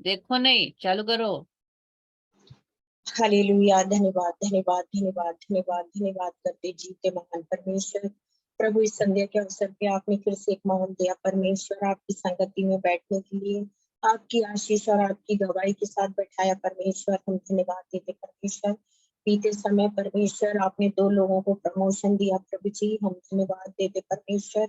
देखो नहीं, चालू करो। हालेलुया। धन्यवाद धन्यवाद धन्यवाद धन्यवाद धन्यवाद करते जीते महान परमेश्वर। प्रभु, इस संध्या के अवसर पे आपने फिर से एक मौका दिया परमेश्वर, आपकी संगति में बैठने के लिए, आपकी आशीष और आपकी गवाही के साथ बैठाया परमेश्वर। हम धन्यवाद देते परमेश्वर। बीते समय परमेश्वर आपने 2 लोगों को प्रमोशन दिया प्रभु जी, हम धन्यवाद देते परमेश्वर।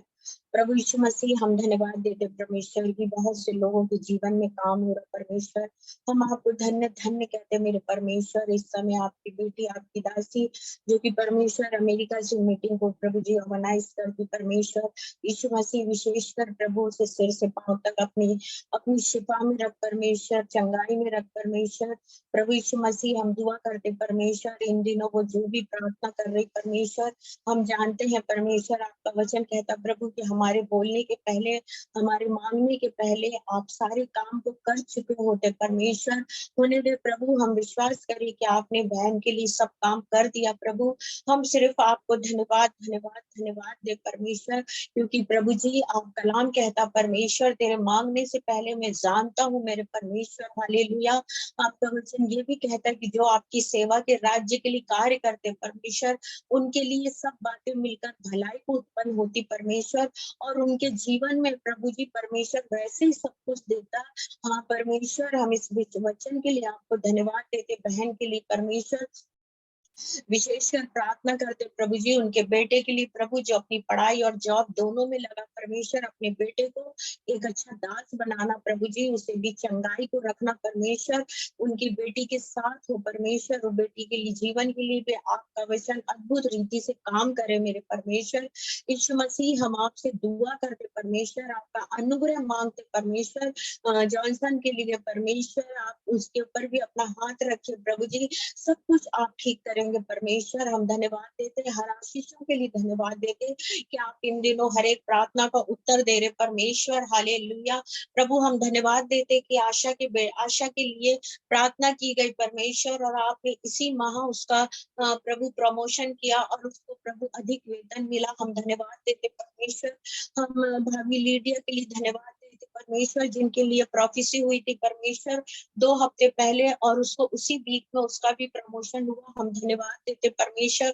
प्रभु यीशु मसीह, हम धन्यवाद देते परमेश्वर की बहुत से लोगों के जीवन में काम हो रहा परमेश्वर। हम आपको धन्य धन्य कहते मेरे परमेश्वर। इस समय आपकी बेटी, आपकी दासी जो कि परमेश्वर अमेरिका से मीटिंग को प्रभु जी ऑर्गेनाइज करती परमेश्वर, यीशु मसीह विशेषकर प्रभु से सिर से पांव तक अपनी अपनी शिफा में रख परमेश्वर, चंगाई में रख परमेश्वर। प्रभु यीशु मसीह, हम दुआ करते परमेश्वर, इन दिनों वो जो भी प्रार्थना कर रही परमेश्वर, हम जानते हैं परमेश्वर आपका वचन कहता प्रभु कि हमारे बोलने के पहले, हमारे मांगने के पहले आप सारे काम को कर चुके होते परमेश्वर। होने दे प्रभु, हम विश्वास करें कि आपने बहन के लिए सब काम कर दिया प्रभु। हम सिर्फ आपको धन्यवाद धन्यवाद धन्यवाद दे परमेश्वर, क्योंकि प्रभु जी आप कलाम कहता परमेश्वर, तेरे मांगने से पहले मैं जानता हूँ मेरे परमेश्वर। हालेलुया। आपका वचन ये भी कहता है कि जो आपकी सेवा के राज्य के लिए कार्य करते परमेश्वर, उनके लिए सब बातें मिलकर भलाई को उत्पन्न होती परमेश्वर, और उनके जीवन में प्रभु जी परमेश्वर वैसे ही सब कुछ देता। हाँ परमेश्वर, हम इस वचन के लिए आपको धन्यवाद देते बहन के लिए परमेश्वर। विशेषकर प्रार्थना करते प्रभु जी उनके बेटे के लिए प्रभु, जो अपनी पढ़ाई और जॉब दोनों में लगा परमेश्वर, अपने बेटे को एक अच्छा दास बनाना प्रभु जी, उसे भी चंगाई को रखना परमेश्वर, उनकी बेटी के साथ हो परमेश्वर, और बेटी के लिए जीवन के लिए भी आपका वचन अद्भुत रीति से काम करे मेरे परमेश्वर। यीशु मसीह, हम आपसे दुआ करते परमेश्वर, आपका अनुग्रह मांगते परमेश्वर। जॉनसन के लिए परमेश्वर आप उसके ऊपर भी अपना हाथ रखिए प्रभु जी, सब कुछ आप ठीक करेंगे परमेश्वर। हम धन्यवाद देते, हर आशीषों के लिए धन्यवाद देते कि आप इन दिनों हर एक प्रार्थना का उत्तर दे रहे परमेश्वर। हालेलुया। प्रभु, हम धन्यवाद देते कि आशा के लिए प्रार्थना की गई परमेश्वर, और आपने इसी माह उसका प्रभु प्रमोशन किया और उसको प्रभु अधिक वेतन मिला। हम धन्यवाद देते परमेश्वर। हम भाभी लीडिया के लिए धन्यवाद देते परमेश्वर, जिनके लिए प्रोफेसी हुई थी परमेश्वर 2 हफ्ते पहले, और उसको उसी वीक में उसका भी प्रमोशन हुआ। हम धन्यवाद देते परमेश्वर।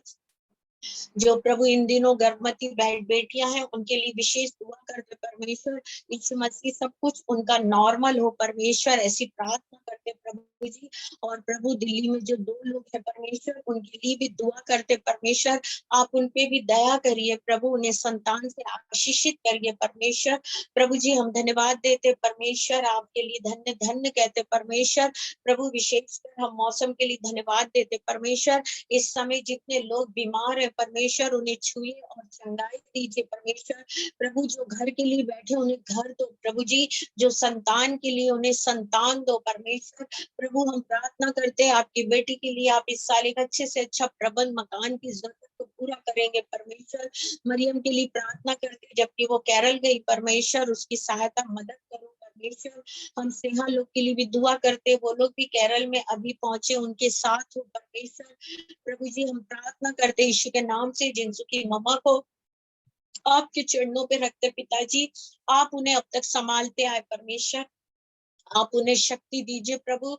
जो प्रभु इन दिनों गर्भवती बेटियां हैं, उनके लिए विशेष दुआ करते परमेश्वर। यीशु मसीह, सब कुछ उनका नॉर्मल हो परमेश्वर, ऐसी प्रार्थना करते प्रभु जी। और प्रभु, दिल्ली में जो 2 लोग हैं परमेश्वर, उनके लिए भी दुआ करते परमेश्वर, आप उन पे भी दया करिए प्रभु, उन्हें संतान से आशीषित करिए परमेश्वर। प्रभु जी, हम धन्यवाद देते परमेश्वर, आपके लिए धन्य धन्य कहते परमेश्वर। प्रभु, विशेषकर हम मौसम के लिए धन्यवाद देते परमेश्वर। इस समय जितने लोग बीमार है परमेश्वर, उन्हें छुए और चंगाई दीजिए परमेश्वर। प्रभु, जो घर के लिए बैठे उन्हें घर दो प्रभु जी, जो संतान के लिए उन्हें संतान दो परमेश्वर। प्रभु, हम प्रार्थना करते हैं आपकी बेटी के लिए, आप इस साल एक अच्छे से अच्छा प्रबंध मकान की जरूरत को पूरा करेंगे परमेश्वर। मरियम के लिए प्रार्थना करते, जबकि वो केरल गई परमेश्वर, उसकी सहायता मदद करो परमेश्वर। हम स्नेहा लोग के लिए भी दुआ करते, वो लोग भी केरल में अभी पहुंचे, उनके साथ हो परमेश्वर। प्रभु जी, हम प्रार्थना करते यीशु के नाम से, जिनसु की मम्मा को आपके चरणों पे रखते पिताजी, आप उन्हें अब तक संभालते आए परमेश्वर, आप उन्हें शक्ति दीजिए प्रभु।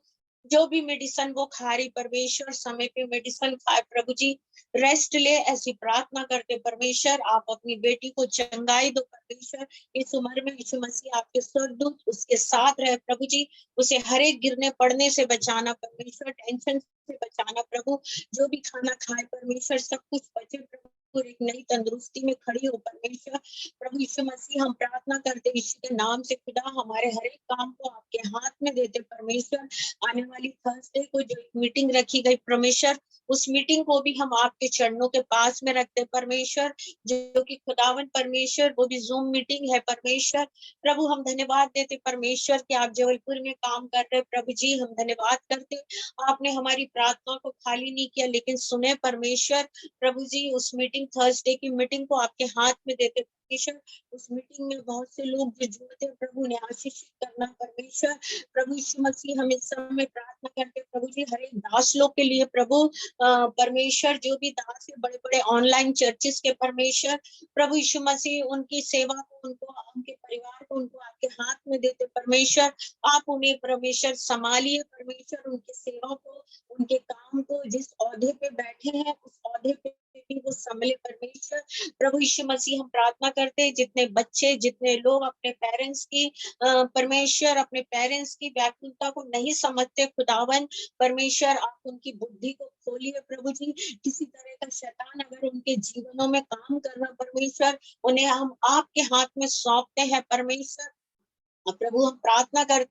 जो भी मेडिसिन वो खा रही परमेश्वर, समय पे मेडिसिन खाए प्रभु जी, रेस्ट ले, ऐसी प्रार्थना करते परमेश्वर। आप अपनी बेटी को चंगाई दो परमेश्वर, इस उम्र में यीशु मसीह आपके स्वर्गदूत उसके साथ रहे प्रभु जी, उसे हर एक गिरने पड़ने से बचाना परमेश्वर, टेंशन से बचाना प्रभु। जो भी खाना खाए परमेश्वर, सब कुछ बचे प्रभु, और एक नई तंदुरुस्ती में खड़ी हो परमेश्वर। प्रभु यीशु मसीह, हम प्रार्थना करते यीशु के नाम से, खुदा हमारे हर एक काम को आपके हाथ में देते परमेश्वर। आने वाली थर्सडे को जो एक मीटिंग रखी गई परमेश्वर, उस मीटिंग को भी हम आपके चरणों के पास में रखते परमेश्वर, जो कि खुदावन परमेश्वर वो भी जूम मीटिंग है परमेश्वर। प्रभु, हम धन्यवाद देते परमेश्वर कि आप जबलपुर में काम कर रहे प्रभु जी, हम धन्यवाद करते, आपने हमारी प्रार्थना को खाली नहीं किया लेकिन सुने परमेश्वर। प्रभु जी, उस मीटिंग मीटिंग, थर्सडे की मीटिंग को आपके हाथ में देते परमेश्वर। उस मीटिंग में बहुत से लोग जो जुड़ते हैं प्रभु ने आशीषित करना परमेश्वर। प्रभु यीशु मसीह हम इस समय प्रार्थना करते प्रभु जी हर एक दास लोग के लिए प्रभु, परमेश्वर जो भी दास है बड़े बड़े ऑनलाइन चर्चेस के परमेश्वर, प्रभु यीशु मसीह उनकी सेवा को, उनको, उनके परिवार को, उनको आपके हाथ में देते परमेश्वर। आप उन्हें परमेश्वर संभालिए परमेश्वर, उनकी सेवा को, उनके काम को, जिस ओहदे पे बैठे हैं उस ओहदे पे भी वो संभले परमेश्वर। प्रभु यीशु मसीह हम प्रार्थना करते हैं जितने बच्चे, जितने लोग अपने पेरेंट्स की, परमेश्वर अपने पेरेंट्स की व्याकुलता को नहीं समझते खुदावन, परमेश्वर आप उनकी बुद्धि को खोलिए प्रभु जी। किसी तरह का शैतान अगर उनके जीवनों में काम कर रहा परमेश्वर, उन्हें हम आपके हाथ में सौंपते हैं परमेश्वर। प्रभु हम प्रार्थना करते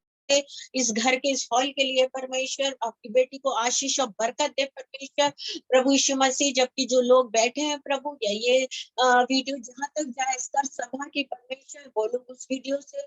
इस घर के, इस हॉल के लिए परमेश्वर, आपकी बेटी को आशीष और बरकत दे परमेश्वर। प्रभु यीशु मसीह जबकि जो लोग बैठे हैं प्रभु, या ये वीडियो जहां तक जाए स्तर सभा की परमेश्वर, वो लोग उस वीडियो से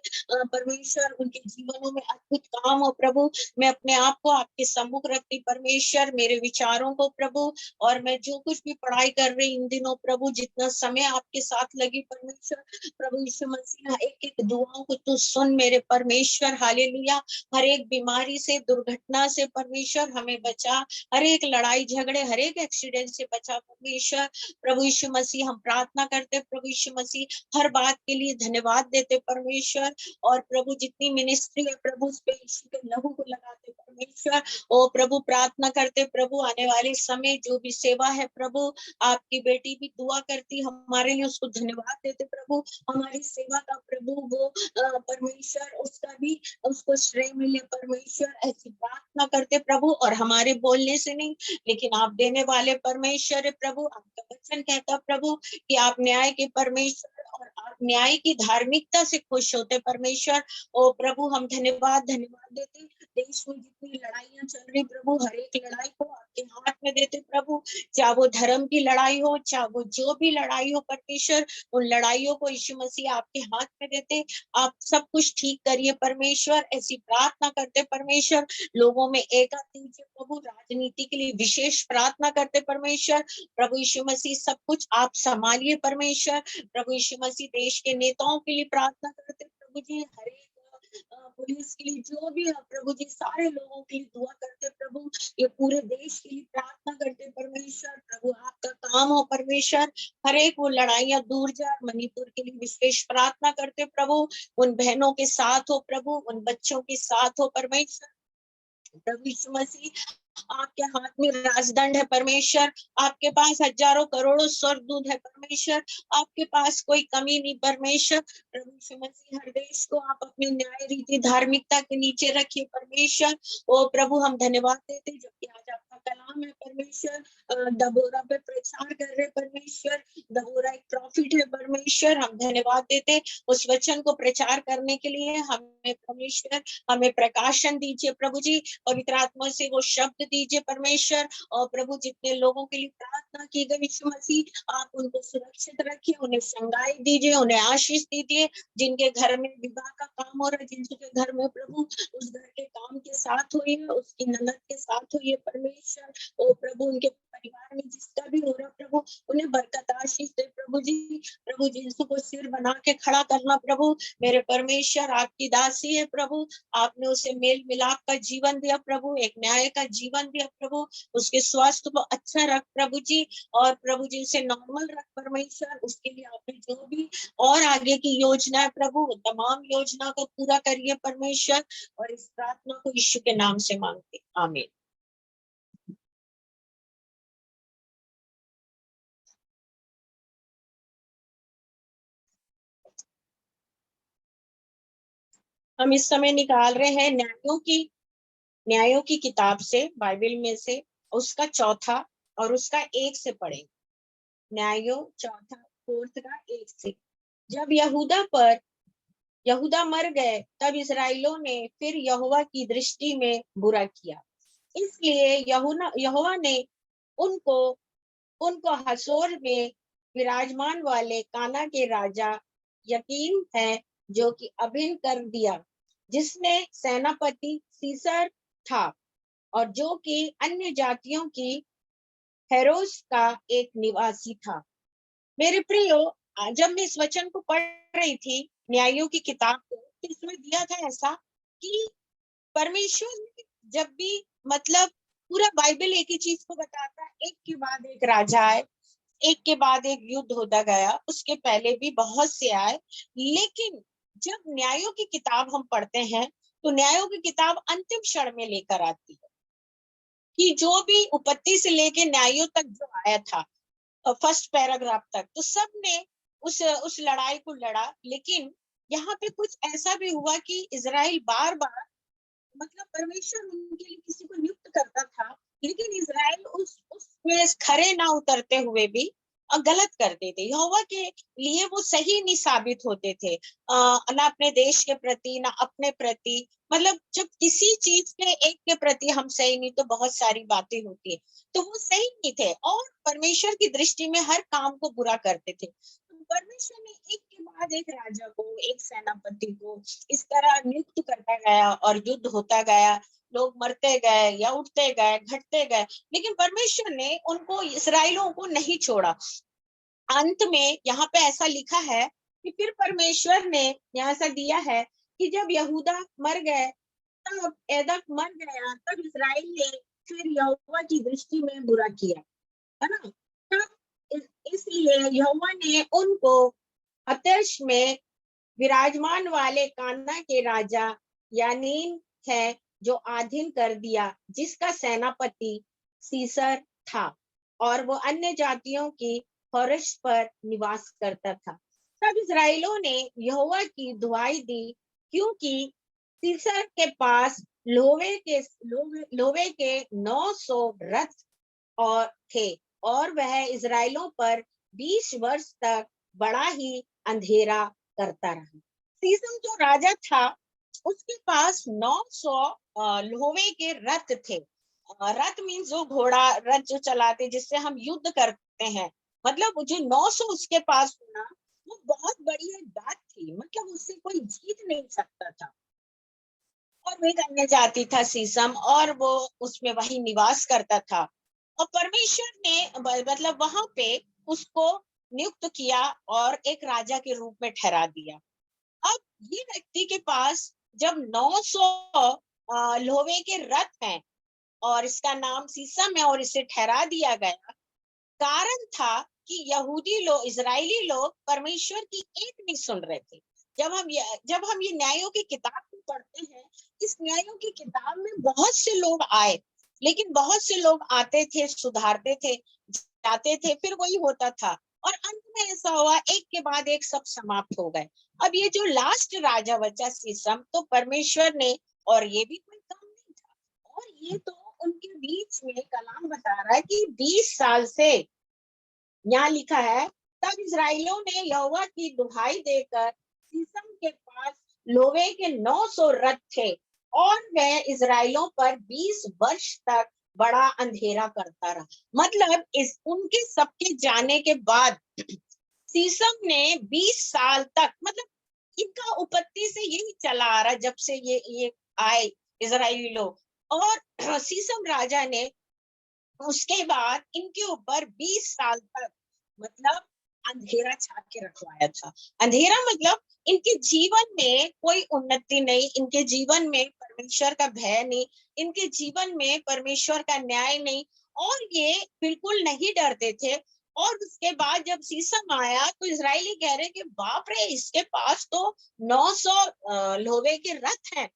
परमेश्वर उनके जीवनों में अद्भुत काम हो प्रभु। मैं अपने आप को आपके सम्मुख रखती परमेश्वर, मेरे विचारों को प्रभु, और मैं जो कुछ भी पढ़ाई कर रही इन दिनों प्रभु, जितना समय आपके साथ लगी परमेश्वर, प्रभु यीशु मसीह एक एक दुआओं को तू सुन मेरे परमेश्वर। हालेलुया। हर एक बीमारी से, दुर्घटना से परमेश्वर हमें बचा, हर एक लड़ाई झगड़े, हर एक एक्सीडेंट से बचा परमेश्वर। प्रभु यीशु मसीह हम प्रार्थना करते प्रभु यीशु मसीह, हर बात के लिए धन्यवाद देते परमेश्वर। और प्रभु जितनी मिनिस्ट्री है प्रभु उस पे यीशु के लहू को लगाते परमेश्वर। ओ प्रभु प्रार्थना करते प्रभु आने वाले समय जो भी सेवा है प्रभु, आपकी बेटी भी दुआ करती हमारे लिए, उसको धन्यवाद देते प्रभु। हमारी सेवा का प्रभु वो परमेश्वर उसका भी उसको श्रेय मिले परमेश्वर, ऐसी प्रार्थना करते प्रभु। और हमारे बोलने से नहीं, लेकिन आप देने वाले परमेश्वर है प्रभु। आपका वचन कहता प्रभु कि आप न्याय के परमेश्वर और आप न्याय की धार्मिकता से खुश होते परमेश्वर। ओ प्रभु हम धन्यवाद देते। देश में जितनी लड़ाइयां चल रही प्रभु, हर एक लड़ाई को आपके हाथ में देते प्रभु, चाहे वो धर्म की लड़ाई हो, चाहे वो जो भी लड़ाई हो परमेश्वर, उन लड़ाइयों को यीशु मसीह आपके हाथ में देते। आप सब कुछ ठीक करिए परमेश्वर, ऐसी प्रार्थना करते परमेश्वर। लोगों में एकता दीजिए प्रभु, राजनीति के लिए विशेष प्रार्थना करते परमेश्वर। प्रभु यीशु मसीह सब कुछ आप संभालिए परमेश्वर। प्रभु यीशु मसीह देश के नेताओं के लिए प्रार्थना करते प्रभु जी, हर एक पुलिस के लिए जो भी है प्रभु जी, सारे लोगों के लिए दुआ करते प्रभु, ये पूरे देश के लिए प्रार्थना करते परमेश्वर। प्रभु आपका काम हो परमेश्वर, हर एक वो लड़ाइयां दूर जाए। मणिपुर के लिए विशेष प्रार्थना करते प्रभु, उन बहनों के साथ हो प्रभु, उन बच्चों के साथ हो परमेश्वर। प्रभु यीशु मसीह आपके हाथ में राजदंड है परमेश्वर, आपके पास हजारों करोड़ों स्वर्गदूत है परमेश्वर, आपके पास कोई कमी नहीं परमेश्वर। प्रभु यीशु मसीह हर देश को आप अपनी न्याय रीति धार्मिकता के नीचे रखिए परमेश्वर। ओ प्रभु हम धन्यवाद देते जबकि आज आपका कलाम है परमेश्वर, दबोरा पे प्रचार कर रहे परमेश्वर। दबोरा एक प्रॉफिट है परमेश्वर, हम धन्यवाद देते उस वचन को प्रचार करने के लिए। हमें परमेश्वर, हमें प्रकाशन दीजिए प्रभु जी, पवित्र आत्मा से वो शब्द दीजिए परमेश्वर। और प्रभु जितने लोगों के लिए प्रार्थना की गई यीशु मसीह, आप उनको सुरक्षित रखिए, उन्हें संगाई दीजिए, उन्हें आशीष दीजिए। जिनके घर में विवाह का काम हो रहा है, जिनके घर में प्रभु उस घर के काम के साथ हुई है, उसकी ननद के साथ हुई है परमेश्वर। ओ प्रभु उनके परिवार में जिसका भी हो रहा प्रभु, उन्हें बरकत आशीष दे प्रभु जी। प्रभु यीशु को सिर बना के खड़ा करना प्रभु, मेरे परमेश्वर आपकी दासी है प्रभु, आपने उसे मेल मिलाप का जीवन दिया प्रभु, एक न्याय का जीवन दिया प्रभु, उसके स्वास्थ्य को अच्छा रख प्रभु जी। और प्रभु जी उसे नॉर्मल रख परमेश्वर, उसके लिए आपने जो भी और आगे की योजना है प्रभु, तमाम योजना को पूरा करिए परमेश्वर। और इस प्रार्थना को यीशु के नाम से मांगते, आमीन। हम इस समय निकाल रहे हैं न्यायों की किताब से, बाइबल में से, उसका चौथा और उसका एक से पढ़ेंगे। न्यायों चौथा, फोर्थ का एक से। जब यहूदा मर गए, तब इसराइलियों ने फिर यहोवा की दृष्टि में बुरा किया, इसलिए यहोवा ने उनको उनको हसोर में विराजमान वाले काना के राजा यकीन है, जो कि अभिन्न कर दिया, जिसने सेनापति सीसर था, और जो कि अन्य जातियों की हेरोस का एक निवासी था। मेरे प्रियो, जब मैं इस वचन को पढ़ रही थी, न्यायों की किताब को, तो इसमें दिया था ऐसा कि परमेश्वर ने जब भी, मतलब पूरा बाइबल एक ही चीज को बताता है, एक के बाद एक राजा आए, एक के बाद एक युद्ध होता गया, उसके पहले भी बहुत से आए। लेकिन जब न्यायों की किताब हम पढ़ते हैं, तो न्यायों की किताब अंतिम क्षण में लेकर आती है कि जो भी उपत्ति से लेके न्यायों तक जो आया था, फर्स्ट पैराग्राफ तक, तो सब ने उस लड़ाई को लड़ा। लेकिन यहाँ पे कुछ ऐसा भी हुआ कि इजराइल बार बार, मतलब परमेश्वर उनके लिए किसी को नियुक्त करता था, लेकिन इजराइल उसमें खरे ना उतरते हुए भी गलत करते थे। यहोवा के लिए वो सही नहीं साबित होते थे, ना अपने देश के प्रति ना अपने प्रति। मतलब जब किसी चीज के एक के प्रति हम सही नहीं, तो बहुत सारी बातें होती है, तो वो सही नहीं थे और परमेश्वर की दृष्टि में हर काम को बुरा करते थे। तो परमेश्वर ने एक के बाद एक राजा को, एक सेनापति को इस तरह नियुक्त करता गया और युद्ध होता गया, लोग मरते गए या उठते गए, घटते गए, लेकिन परमेश्वर ने उनको, इसराइलों को नहीं छोड़ा। अंत में यहाँ पे ऐसा लिखा है कि फिर परमेश्वर ने यहाँ ऐसा दिया है कि जब यहूदा मर गए, तब एदक मर गया, तब इसराइल ने फिर यहोवा की दृष्टि में बुरा किया, है ना। तब इसलिए यहोवा ने उनको अतर्श में विराजमान वाले काना के राजा यानीन है, जो आधीन कर दिया, जिसका सेनापति सीसर था, और वो अन्य जातियों की फर्श पर निवास करता था। तब इस्राएलियों ने यहोवा की दुहाई दी, क्योंकि सीसर के पास लोहे के 900 रथ और थे, और वह इस्राएलियों पर 20 वर्ष तक बड़ा ही अंधेरा करता रहा। सीसम जो राजा था, उसके पास 900 लोहे के रथ थे। रथ मीन्स जो घोड़ा, रथ जो चलाते जिससे हम युद्ध करते हैं, मतलब जो 900 उसके पास होना, वो बहुत बड़ी एक बात थी। मतलब उससे कोई जीत नहीं सकता था। और वो एक अन्य जाति था सीसम, और वो उसमें वही निवास करता था। और परमेश्वर ने मतलब वहां पे उसको नियुक्त किया और एक राजा के रूप में ठहरा दिया। अब ये व्यक्ति के पास जब 900 लोहे के रथ हैं, और इसका नाम सीसम है, और इसे ठहरा दिया गया, कारण था कि यहूदी लोग, इजरायली लोग परमेश्वर की एक नहीं सुन रहे थे। जब हम ये न्यायों की किताब को पढ़ते हैं, इस न्यायों की किताब में बहुत से लोग आए, लेकिन बहुत से लोग आते थे, सुधारते थे, जाते थे, फिर वही होता था, और अंत में ऐसा हुआ, एक के बाद एक सब समाप्त हो गए। अब ये जो लास्ट राजा बचा सीसम, तो परमेश्वर ने, और ये भी कोई काम नहीं था, और ये तो उनके बीच में कलाम बता रहा है कि 20 साल से, यहाँ लिखा है, तब इस्राएलियों ने यहोवा की दुहाई देकर सीसम के पास लोहे के 900 रथ थे, और वह इस्राएलियों पर 20 वर्ष तक बड़ा अंधेरा करता रहा। मतलब इस उनके सबके जाने के बाद सीसम ने 20 साल तक, मतलब इनका उपत्ति से यही चला आ रहा, जब से ये आए इजरायली लोग, और सीसम राजा ने उसके बाद इनके ऊपर 20 साल तक, मतलब अंधेरा छा के रखवाया था। अंधेरा मतलब इनके जीवन में कोई उन्नति नहीं, इनके जीवन में परमेश्वर का भय नहीं, इनके जीवन में परमेश्वर का न्याय नहीं, और ये बिल्कुल नहीं डरते थे। और उसके बाद जब सीसम आया, तो इजरायली कह रहे कि बाप रे, इसके पास तो 900 लोहे के रथ हैं,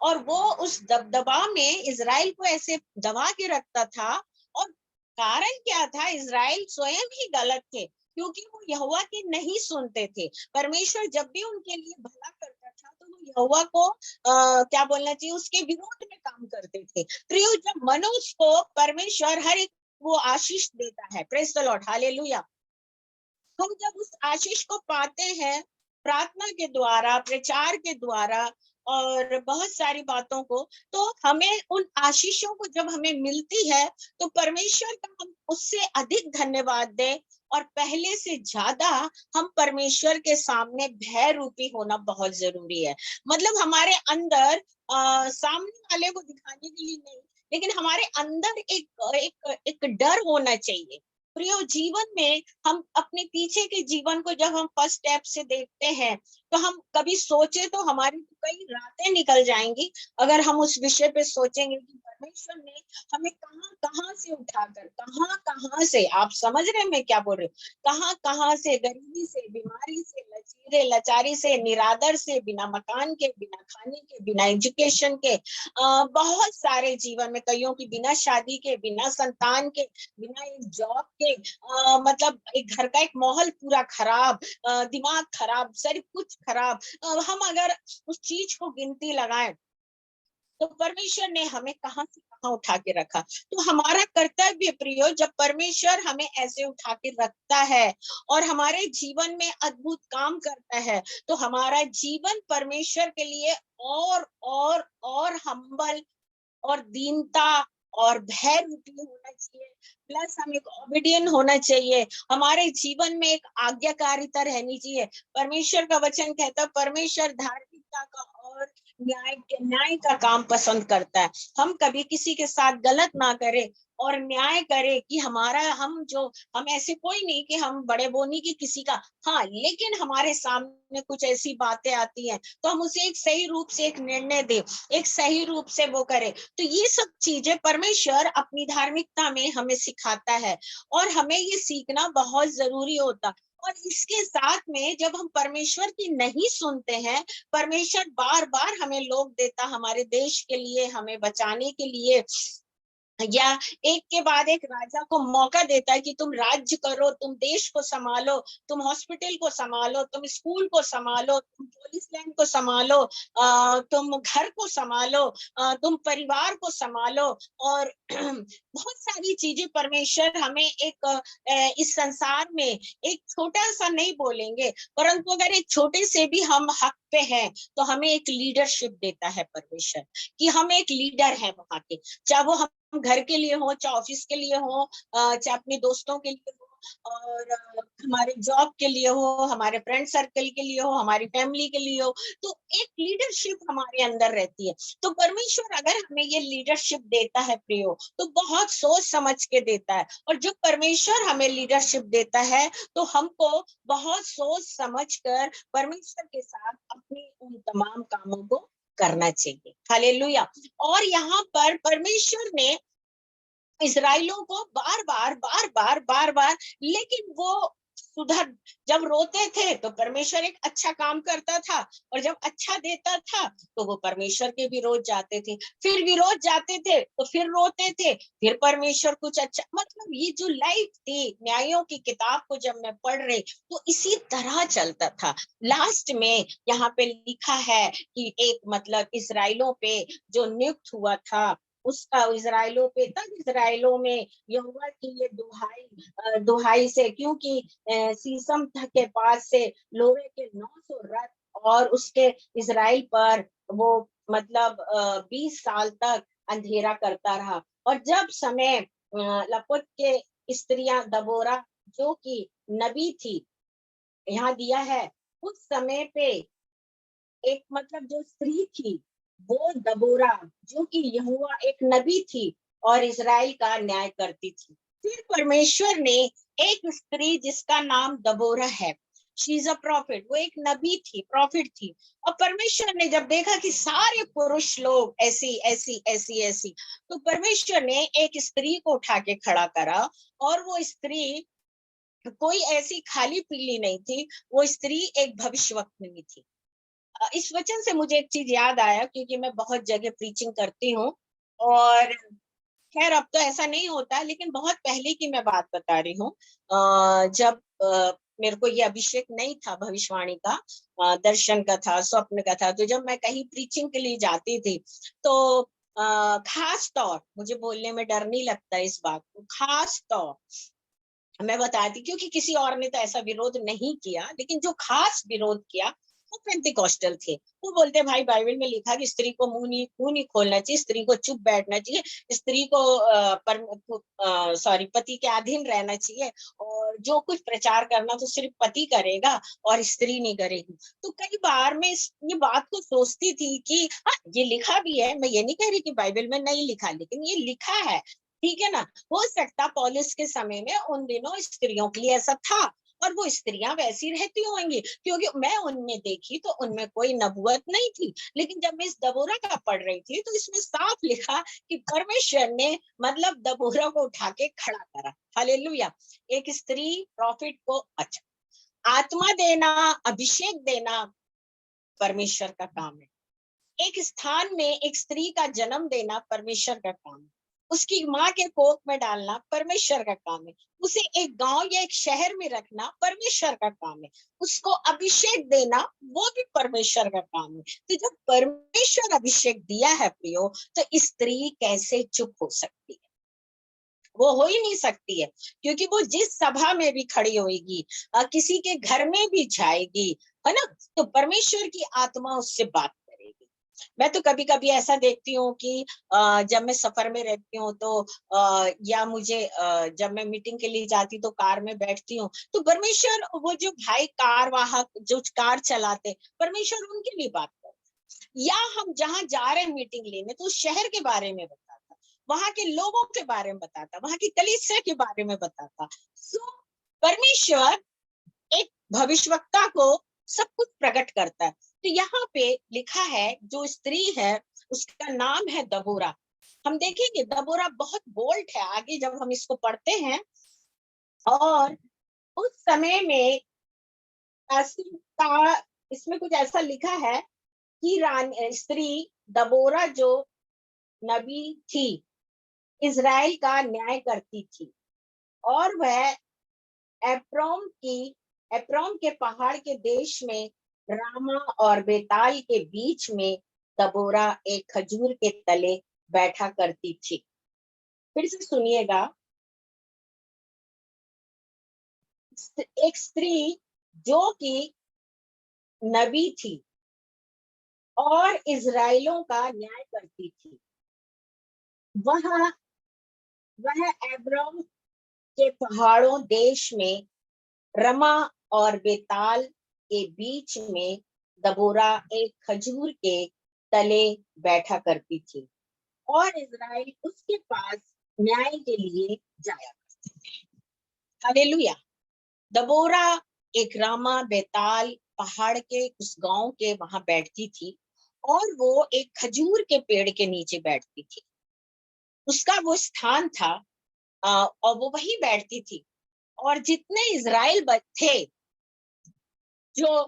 और वो उस दबदबा में इजराइल को ऐसे दबा के रखता था। और कारण क्या था, इजराइल स्वयं ही गलत थे, क्योंकि वो यहोवा की नहीं सुनते थे। परमेश्वर जब भी उनके लिए भला करता था, तो वो यहोवा को क्या बोलना चाहिए, उसके विरोध में काम करते थे। प्रियो, जब मनुष्य को परमेश्वर हर एक वो आशीष देता है, प्रेज द लॉर्ड, हालेलुया, हम जब उस आशीष को पाते हैं प्रार्थना के द्वारा, प्रचार के द्वारा, और बहुत सारी बातों को, तो हमें उन आशीषों को जब हमें मिलती है, तो परमेश्वर का हम उससे अधिक धन्यवाद दें, और पहले से ज्यादा हम परमेश्वर के सामने भय रूपी होना बहुत जरूरी है। मतलब हमारे अंदर सामने वाले को दिखाने के लिए नहीं, लेकिन हमारे अंदर एक डर होना चाहिए। प्रियो, जीवन में हम अपने पीछे के जीवन को जब हम फर्स्ट स्टेप से देखते हैं, तो हम कभी सोचे तो हमारी कई रातें निकल जाएंगी अगर हम उस विषय पे सोचेंगे कि परमेश्वर ने हमें कहाँ कहाँ से उठाकर, कहाँ कहाँ से, आप समझ रहे हैं मैं क्या बोल रही हूँ, कहाँ कहाँ से, गरीबी से, बीमारी से, लचीरे लाचारी से, निरादर से, बिना मकान के, बिना खाने के, बिना एजुकेशन के, बहुत सारे जीवन में, कईयों की बिना शादी के, बिना संतान के, बिना एक जॉब के, मतलब एक घर का एक माहौल पूरा खराब, दिमाग खराब, सब कुछ खराब, हम अगर उस चीज को गिनती लगाएं तो परमेश्वर ने हमें कहाँ से कहाँ उठा के रखा। तो हमारा कर्तव्य प्रियो, जब परमेश्वर हमें ऐसे उठा के रखता है और हमारे जीवन में अद्भुत काम करता है, तो हमारा जीवन परमेश्वर के लिए और हम्बल और दीनता और भय रूपी होना चाहिए, प्लस हम एक ओबीडियंट होना चाहिए, हमारे जीवन में एक आज्ञाकारिता रहनी चाहिए। परमेश्वर का वचन कहता है परमेश्वर धार्मिकता का और न्याय का काम पसंद करता है। हम कभी किसी के साथ गलत ना करें और न्याय करे कि हमारा, हम ऐसे कोई नहीं कि हम बड़े बोनी की किसी का, हाँ, लेकिन हमारे सामने कुछ ऐसी बातें आती हैं तो हम उसे एक सही रूप से एक निर्णय दे, एक सही रूप से वो करे। तो ये सब चीजें परमेश्वर अपनी धार्मिकता में हमें सिखाता है और हमें ये सीखना बहुत जरूरी होता। और इसके साथ में जब हम परमेश्वर की नहीं सुनते हैं, परमेश्वर बार बार हमें लोग देता हमारे देश के लिए, हमें बचाने के लिए, या एक के बाद एक राजा को मौका देता है कि तुम राज्य करो, तुम देश को संभालो, तुम हॉस्पिटल को संभालो, तुम स्कूल को संभालो, तुम पुलिस लाइन को संभालो, तुम घर को संभालो, तुम परिवार को संभालो, और बहुत सारी चीजें परमेश्वर हमें एक इस संसार में एक छोटा सा नहीं बोलेंगे, परंतु अगर एक छोटे से भी हम हक पे हैं तो हमें एक लीडरशिप देता है परमेश्वर, कि हम एक लीडर हैं वहां के, चाहे वो हम घर के लिए हो, चाहे ऑफिस के लिए हो, चाहे अपने दोस्तों के लिए हो, और हमारे जॉब के लिए हो, हमारे फ्रेंड सर्कल के लिए हो, हमारी फैमिली के लिए हो, तो एक लीडरशिप हमारे अंदर रहती है। तो परमेश्वर अगर हमें ये लीडरशिप देता है प्रियो, तो बहुत सोच समझ के देता है, और जो परमेश्वर हमें लीडरशिप देता है तो हमको बहुत सोच समझ कर परमेश्वर के साथ अपने उन तमाम कामों को करना चाहिए। हालेलुया। और यहाँ पर परमेश्वर ने इस्राएलियों को बार बार, लेकिन वो सुधर, जब रोते थे तो परमेश्वर एक अच्छा काम करता था, और जब अच्छा देता था तो वो परमेश्वर के विरोध जाते थे, फिर विरोध जाते थे तो फिर रोते थे, फिर परमेश्वर कुछ अच्छा, मतलब ये जो लाइफ थी न्यायों की किताब को जब मैं पढ़ रही तो इसी तरह चलता था। लास्ट में यहाँ पे लिखा है कि एक, मतलब इसराइलों पे जो नियुक्त हुआ था उसका, इसराइलों पे, तब इसराइलों में यहोवा की ये दुहाई से, क्योंकि सीसम के पास से लोहे के 900 रथ, और उसके इसराइल पर वो, मतलब 20 साल तक अंधेरा करता रहा, और जब समय लपुत के स्त्रियां दबोरा जो कि नबी थी, यहाँ दिया है, उस समय पे एक, मतलब जो स्त्री थी वो दबोरा, जो कि यहोवा एक नबी थी और इज़राइल का न्याय करती थी। फिर परमेश्वर ने एक स्त्री जिसका नाम दबोरा है, शी इज अ प्रॉफिट, वो एक नबी थी, प्रॉफिट थी, और परमेश्वर ने जब देखा कि सारे पुरुष लोग ऐसी ऐसी ऐसी ऐसी, तो परमेश्वर ने एक स्त्री को उठा के खड़ा करा, और वो स्त्री कोई ऐसी खाली पीली नहीं थी, वो स्त्री एक भविष्यवक्ता थी। इस वचन से मुझे एक चीज याद आया, क्योंकि मैं बहुत जगह प्रीचिंग करती हूँ, और खैर अब तो ऐसा नहीं होता, लेकिन बहुत पहले की मैं बात बता रही हूँ। जब मेरे को ये अभिषेक नहीं था भविष्यवाणी का, दर्शन का था, स्वप्न का था, तो जब मैं कहीं प्रीचिंग के लिए जाती थी तो खास तौर, मुझे बोलने में डर नहीं लगता इस बात को, खास तौर मैं बताती, क्योंकि किसी और ने तो ऐसा विरोध नहीं किया, लेकिन जो खास विरोध किया वो पेंटिकॉस्टल थे। वो बोलते भाई बाइबल में लिखा कि स्त्री को मुंह नहीं खोलना चाहिए, स्त्री को चुप बैठना चाहिए, स्त्री को पति के अधीन रहना चाहिए, और जो कुछ प्रचार करना तो सिर्फ पति करेगा और स्त्री नहीं करेगी। तो कई बार मैं ये बात को सोचती थी कि हाँ, ये लिखा भी है, मैं ये नहीं कह रही कि बाइबल में नहीं लिखा, लेकिन ये लिखा है, ठीक है ना। हो सकता पौलुस के समय में उन दिनों स्त्रियों के लिए ऐसा था, और वो स्त्रियां वैसी रहती होंगी, क्योंकि मैं उनमें देखी तो उनमें कोई नबुवत नहीं थी। लेकिन जब मैं इस दबोरा का पढ़ रही थी तो इसमें साफ लिखा कि परमेश्वर ने मतलब दबोरा को उठा के खड़ा करा। हालेलुया। एक स्त्री प्रॉफिट को, अच्छा, आत्मा देना, अभिषेक देना परमेश्वर का काम है। एक स्थान में एक स्त्री का जन्म देना परमेश्वर का काम है। उसकी माँ के कोख में डालना परमेश्वर का काम है। उसे एक गांव या एक शहर में रखना परमेश्वर का काम है। उसको अभिषेक देना वो भी परमेश्वर का काम है। तो जब परमेश्वर अभिषेक दिया है प्रियो, तो स्त्री कैसे चुप हो सकती है? वो हो ही नहीं सकती है, क्योंकि वो जिस सभा में भी खड़ी होगी, किसी के घर में भी जाएगी, है ना, तो परमेश्वर की आत्मा उससे बात करेगी। मैं तो कभी कभी ऐसा देखती हूँ कि जब मैं सफर में रहती हूँ तो या मुझे जब मैं मीटिंग के लिए जाती तो कार में बैठती हूँ, तो परमेश्वर, वो जो भाई कार वाहक जो कार चलाते, परमेश्वर उनके लिए बात करते, या हम जहां जा रहे हैं मीटिंग लेने तो उस शहर के बारे में बताता, वहां के लोगों के बारे में बताता, वहां की कलीसिया के बारे में बताता। सो परमेश्वर एक भविष्यवक्ता को सब कुछ प्रकट करता है। तो यहाँ पे लिखा है जो स्त्री है उसका नाम है दबोरा। हम देखेंगे दबोरा बहुत बोल्ड है आगे जब हम इसको पढ़ते हैं। और उस समय में इसमें कुछ ऐसा लिखा है कि रानी स्त्री दबोरा जो नबी थी, इज़राइल का न्याय करती थी, और वह एप्रोम की एप्रोम के पहाड़ के देश में रामा और बेताल के बीच में दबोरा एक खजूर के तले बैठा करती थी। फिर से सुनिएगा, एक स्त्री जो कि नबी थी और इज़राइलों का न्याय करती थी, वह वह एब्रोम के पहाड़ों देश में रमा और बेताल के बीच में दबोरा एक खजूर के तले बैठा करती थी, और इज़राइल उसके पास न्याय के लिए जाया करते थे। हालेलुया। दबोरा एक रामा बेताल पहाड़ के उस गांव के वहां बैठती थी, और वो एक खजूर के पेड़ के नीचे बैठती थी। उसका वो स्थान था, और वो वहीं बैठती थी। और जितने इज़राइल थे जो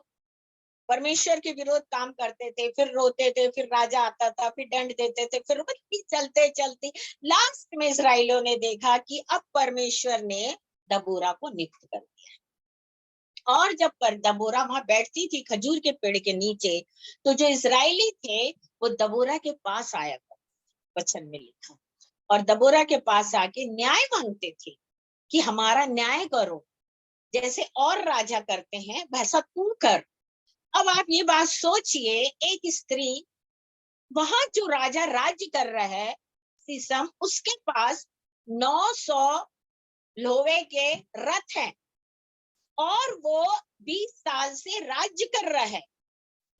परमेश्वर के विरोध काम करते थे, फिर रोते थे, फिर राजा आता था, फिर दंड देते थे, फिर वही चलते चलते लास्ट में इज़राइलों ने देखा कि अब परमेश्वर ने दबोरा को नियुक्त कर दिया। और जब पर दबोरा वहां बैठती थी खजूर के पेड़ के नीचे, तो जो इज़राइली थे वो दबोरा के पास आया करते, वचन में लिखा, और दबोरा के पास आके न्याय मांगते थे कि हमारा न्याय करो, जैसे और राजा करते हैं वैसा तू कर। अब आप ये बात सोचिए, एक स्त्री, वहां जो राजा राज्य कर रहा है सीसम, उसके पास 900 लोहे के रथ हैं, और वो 20 साल से राज्य कर रहा है,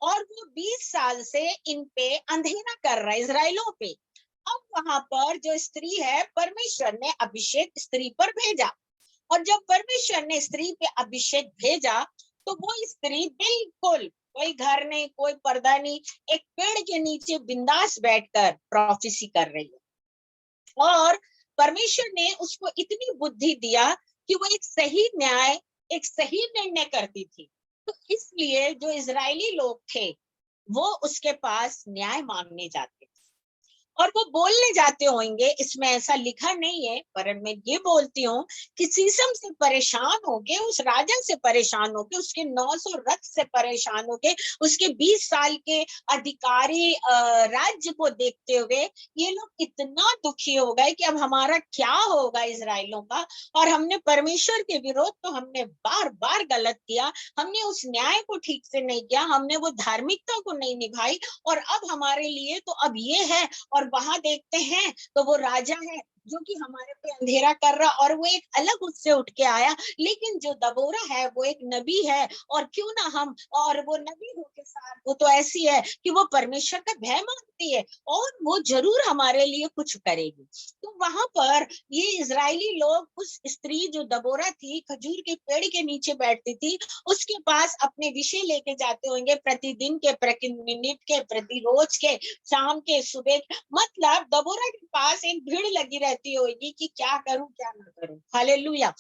और वो 20 साल से इन पे अंधेरा कर रहा है इज़राइलों पे। अब वहां पर जो स्त्री है, परमेश्वर ने अभिषेक स्त्री पर भेजा, और जब परमेश्वर ने स्त्री पे अभिषेक भेजा, तो वो स्त्री बिल्कुल कोई घर नहीं, कोई पर्दा नहीं, एक पेड़ के नीचे बिंदास बैठकर प्रोफेसी कर रही है। और परमेश्वर ने उसको इतनी बुद्धि दिया कि वो एक सही न्याय, एक सही निर्णय करती थी। तो इसलिए जो इज़राइली लोग थे वो उसके पास न्याय मांगने जाते, और वो बोलने जाते होंगे, इसमें ऐसा लिखा नहीं है, पर मैं ये बोलती हूँ कि सीसम से परेशान होके, उस राजा से परेशान होके, उसके 900 रथ से परेशान होके, उसके 20 साल के अधिकारी राज्य को देखते हुए ये लोग इतना दुखी हो गए कि अब हमारा क्या होगा इज़राइलों का। और हमने परमेश्वर के विरोध तो हमने बार बार गलत किया, हमने उस न्याय को ठीक से नहीं किया, हमने वो धार्मिकता को नहीं निभाई, और अब हमारे लिए तो अब ये है। और वहां देखते हैं तो वो राजा है जो कि हमारे पे अंधेरा कर रहा, और वो एक अलग उससे उठ के आया। लेकिन जो दबोरा है वो एक नबी है, और क्यों ना हम, और वो नबी होके साथ वो तो ऐसी है कि वो परमेश्वर का भय मानती है और वो जरूर हमारे लिए कुछ करेगी। तो वहां पर ये इजरायली लोग उस स्त्री जो दबोरा थी, खजूर के पेड़ के नीचे बैठती थी, उसके पास अपने विषय लेके जाते होंगे, प्रतिदिन के, प्रति मिनट के, प्रति रोज के, शाम के, सुबह के। मतलब दबोरा के पास एक भीड़ लगी रहती होगी कि क्या करूं क्या ना करूं। हालेलुया।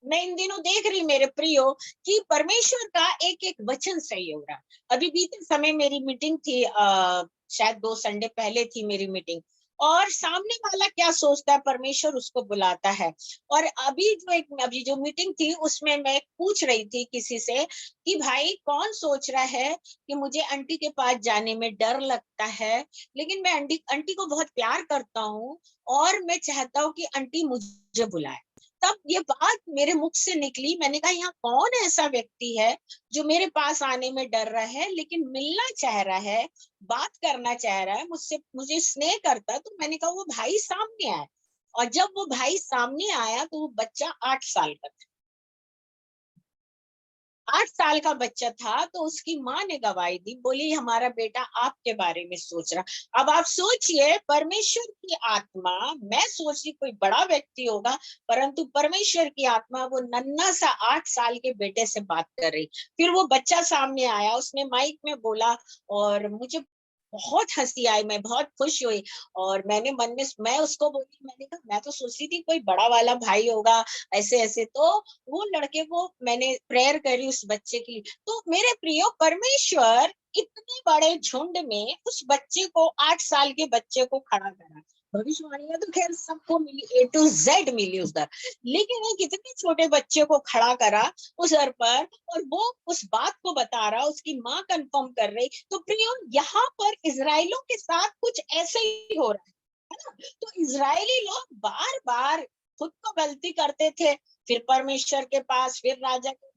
मैं इन दिनों देख रही मेरे प्रियो कि परमेश्वर का एक एक वचन सही हो रहा। अभी बीते समय मेरी मीटिंग थी, शायद 2 संडे पहले थी मेरी मीटिंग, और सामने वाला क्या सोचता है परमेश्वर उसको बुलाता है। और अभी जो मीटिंग थी उसमें मैं पूछ रही थी किसी से कि भाई कौन सोच रहा है कि मुझे आंटी के पास जाने में डर लगता है, लेकिन मैं आंटी को बहुत प्यार करता हूँ और मैं चाहता हूँ कि आंटी मुझे बुलाए। तब ये बात मेरे मुख से निकली, मैंने कहा यहाँ कौन ऐसा व्यक्ति है जो मेरे पास आने में डर रहा है लेकिन मिलना चाह रहा है, बात करना चाह रहा है मुझसे, मुझे स्नेह करता। तो मैंने कहा वो भाई सामने आया। और जब वो भाई सामने आया तो वो बच्चा 8 साल का था। 8 साल का बच्चा था। तो उसकी माँ ने गवाही दी, बोली हमारा बेटा आपके बारे में सोच रहा। अब आप सोचिए, परमेश्वर की आत्मा, मैं सोच रही कोई बड़ा व्यक्ति होगा, परंतु परमेश्वर की आत्मा वो नन्हा सा 8 साल के बेटे से बात कर रही। फिर वो बच्चा सामने आया, उसने माइक में बोला और मुझे बहुत हंसी आई, मैं बहुत खुश हुई। और मैंने मन में, मैं उसको बोली, मैंने कहा मैं तो सोच रही थी कोई बड़ा वाला भाई होगा ऐसे ऐसे। तो वो लड़के को मैंने प्रेयर करी उस बच्चे के लिए। तो मेरे प्रियो, परमेश्वर इतने बड़े झुंड में उस बच्चे को, 8 साल के बच्चे को खड़ा करा। भविष्यवाणियां तो खैर सबको मिली, A to Z मिली उस दर, लेकिन एक इतने छोटे बच्चे को खड़ा करा उस दर पर, और वो उस बात को बता रहा, उसकी माँ कंफर्म कर रही। तो प्रियो, यहाँ पर इजराइलों के साथ कुछ ऐसे ही हो रहा है ना। तो इजरायली लोग बार बार खुद को गलती करते थे, फिर परमेश्वर के पास, फिर राजा के पास।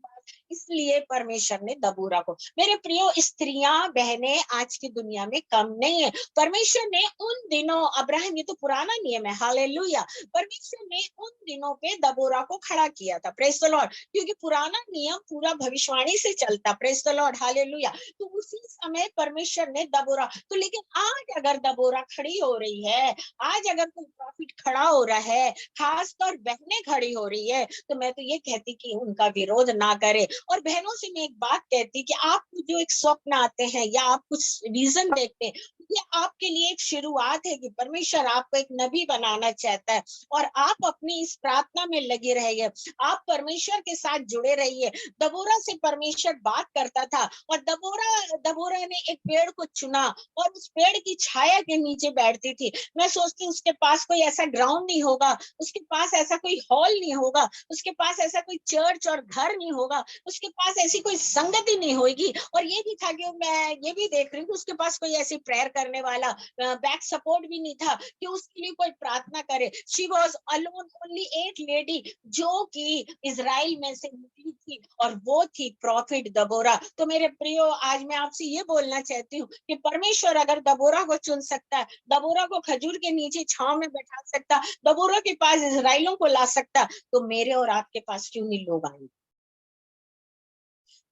इसलिए परमेश्वर ने दबोरा को, मेरे प्रियो, स्त्रियां बहनें आज की दुनिया में कम नहीं है। परमेश्वर ने उन दिनों, अब्राहम, ये तो पुराना नियम है, हालेलुया, परमेश्वर ने उन दिनों पे दबोरा को खड़ा किया था, प्रेज द लॉर्ड, क्योंकि पुराना नियम पूरा भविष्यवाणी से चलता, प्रेज द लॉर्ड, हालेलुया। तो उसी समय परमेश्वर ने दबोरा, तो लेकिन आज अगर दबोरा खड़ी हो रही है, आज अगर कोई प्रॉफिट खड़ा हो रहा है, खासकर बहनें खड़ी हो रही है, तो मैं तो ये कहती कि उनका विरोध ना करे। और बहनों से मैं एक बात कहती कि आपको जो एक स्वप्न आते हैं या आप कुछ विजन देखते हैं, ये आपके लिए एक शुरुआत है कि परमेश्वर आपको एक नबी बनाना चाहता है। और आप अपनी इस प्रार्थना में लगे रहिए, आप परमेश्वर के साथ जुड़े रहिए। दबोरा से परमेश्वर बात करता था, और दबोरा ने एक पेड़ को चुना और उस पेड़ की छाया के नीचे बैठती थी। मैं सोचती उसके पास कोई ऐसा ग्राउंड नहीं होगा, उसके पास ऐसा कोई हॉल नहीं होगा, उसके पास ऐसा कोई चर्च और घर नहीं होगा, उसके पास ऐसी कोई संगति नहीं होगी। और ये भी था कि मैं ये भी देख रही हूँ उसके पास कोई ऐसी प्रेयर करने वाला बैक सपोर्ट भी नहीं था कि उसके लिए कोई प्रार्थना करे। She was alone, only 8 lady जो कि इजराइल में से निकली थी, और वो थी प्रॉफिट दबोरा। तो मेरे प्रियो, आज मैं आपसे ये बोलना चाहती हूँ कि परमेश्वर अगर दबोरा को चुन सकता है, दबोरा को खजूर के नीचे छांव में बैठा सकता, दबोरा के पास इजराइलों को ला सकता, तो मेरे और आपके पास क्यों नहीं लोग आएंगे?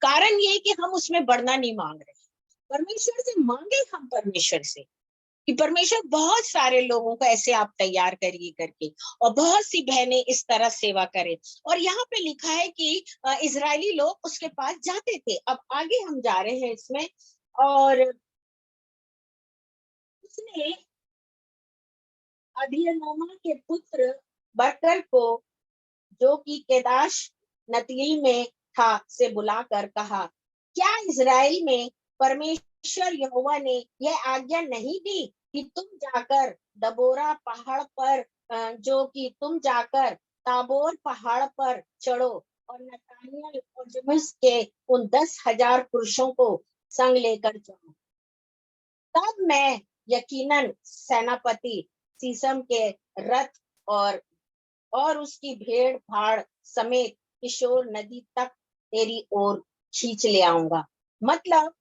कारण ये कि हम उसमें बढ़ना नहीं मांग रहे। परमेश्वर से मांगे हम परमेश्वर से कि परमेश्वर बहुत सारे लोगों को ऐसे आप तैयार करिए करके, और बहुत सी बहनें इस तरह सेवा करें। और यहाँ पे लिखा है कि इजरायली लोग उसके पास जाते थे। अब आगे हम जा रहे हैं इसमें, और उसने अबीनोमा के पुत्र बकर को, जो कि केदाश नतलीम में था, से बुलाकर कहा, क्या इजराइल में परमेश्वर यहोवा ने यह आज्ञा नहीं दी कि तुम जाकर दबोरा पहाड़ पर, जो कि तुम जाकर ताबोर पहाड़ पर चढ़ो और नतानियल और जमिस के उन 10,000 पुरुषों को संग लेकर चलो। तब मैं यकीनन सेनापति सीसम के रथ और उसकी भेड़ भाड़ समेत किशोर नदी तक तेरी ओर खींच ले आऊंगा। मतलब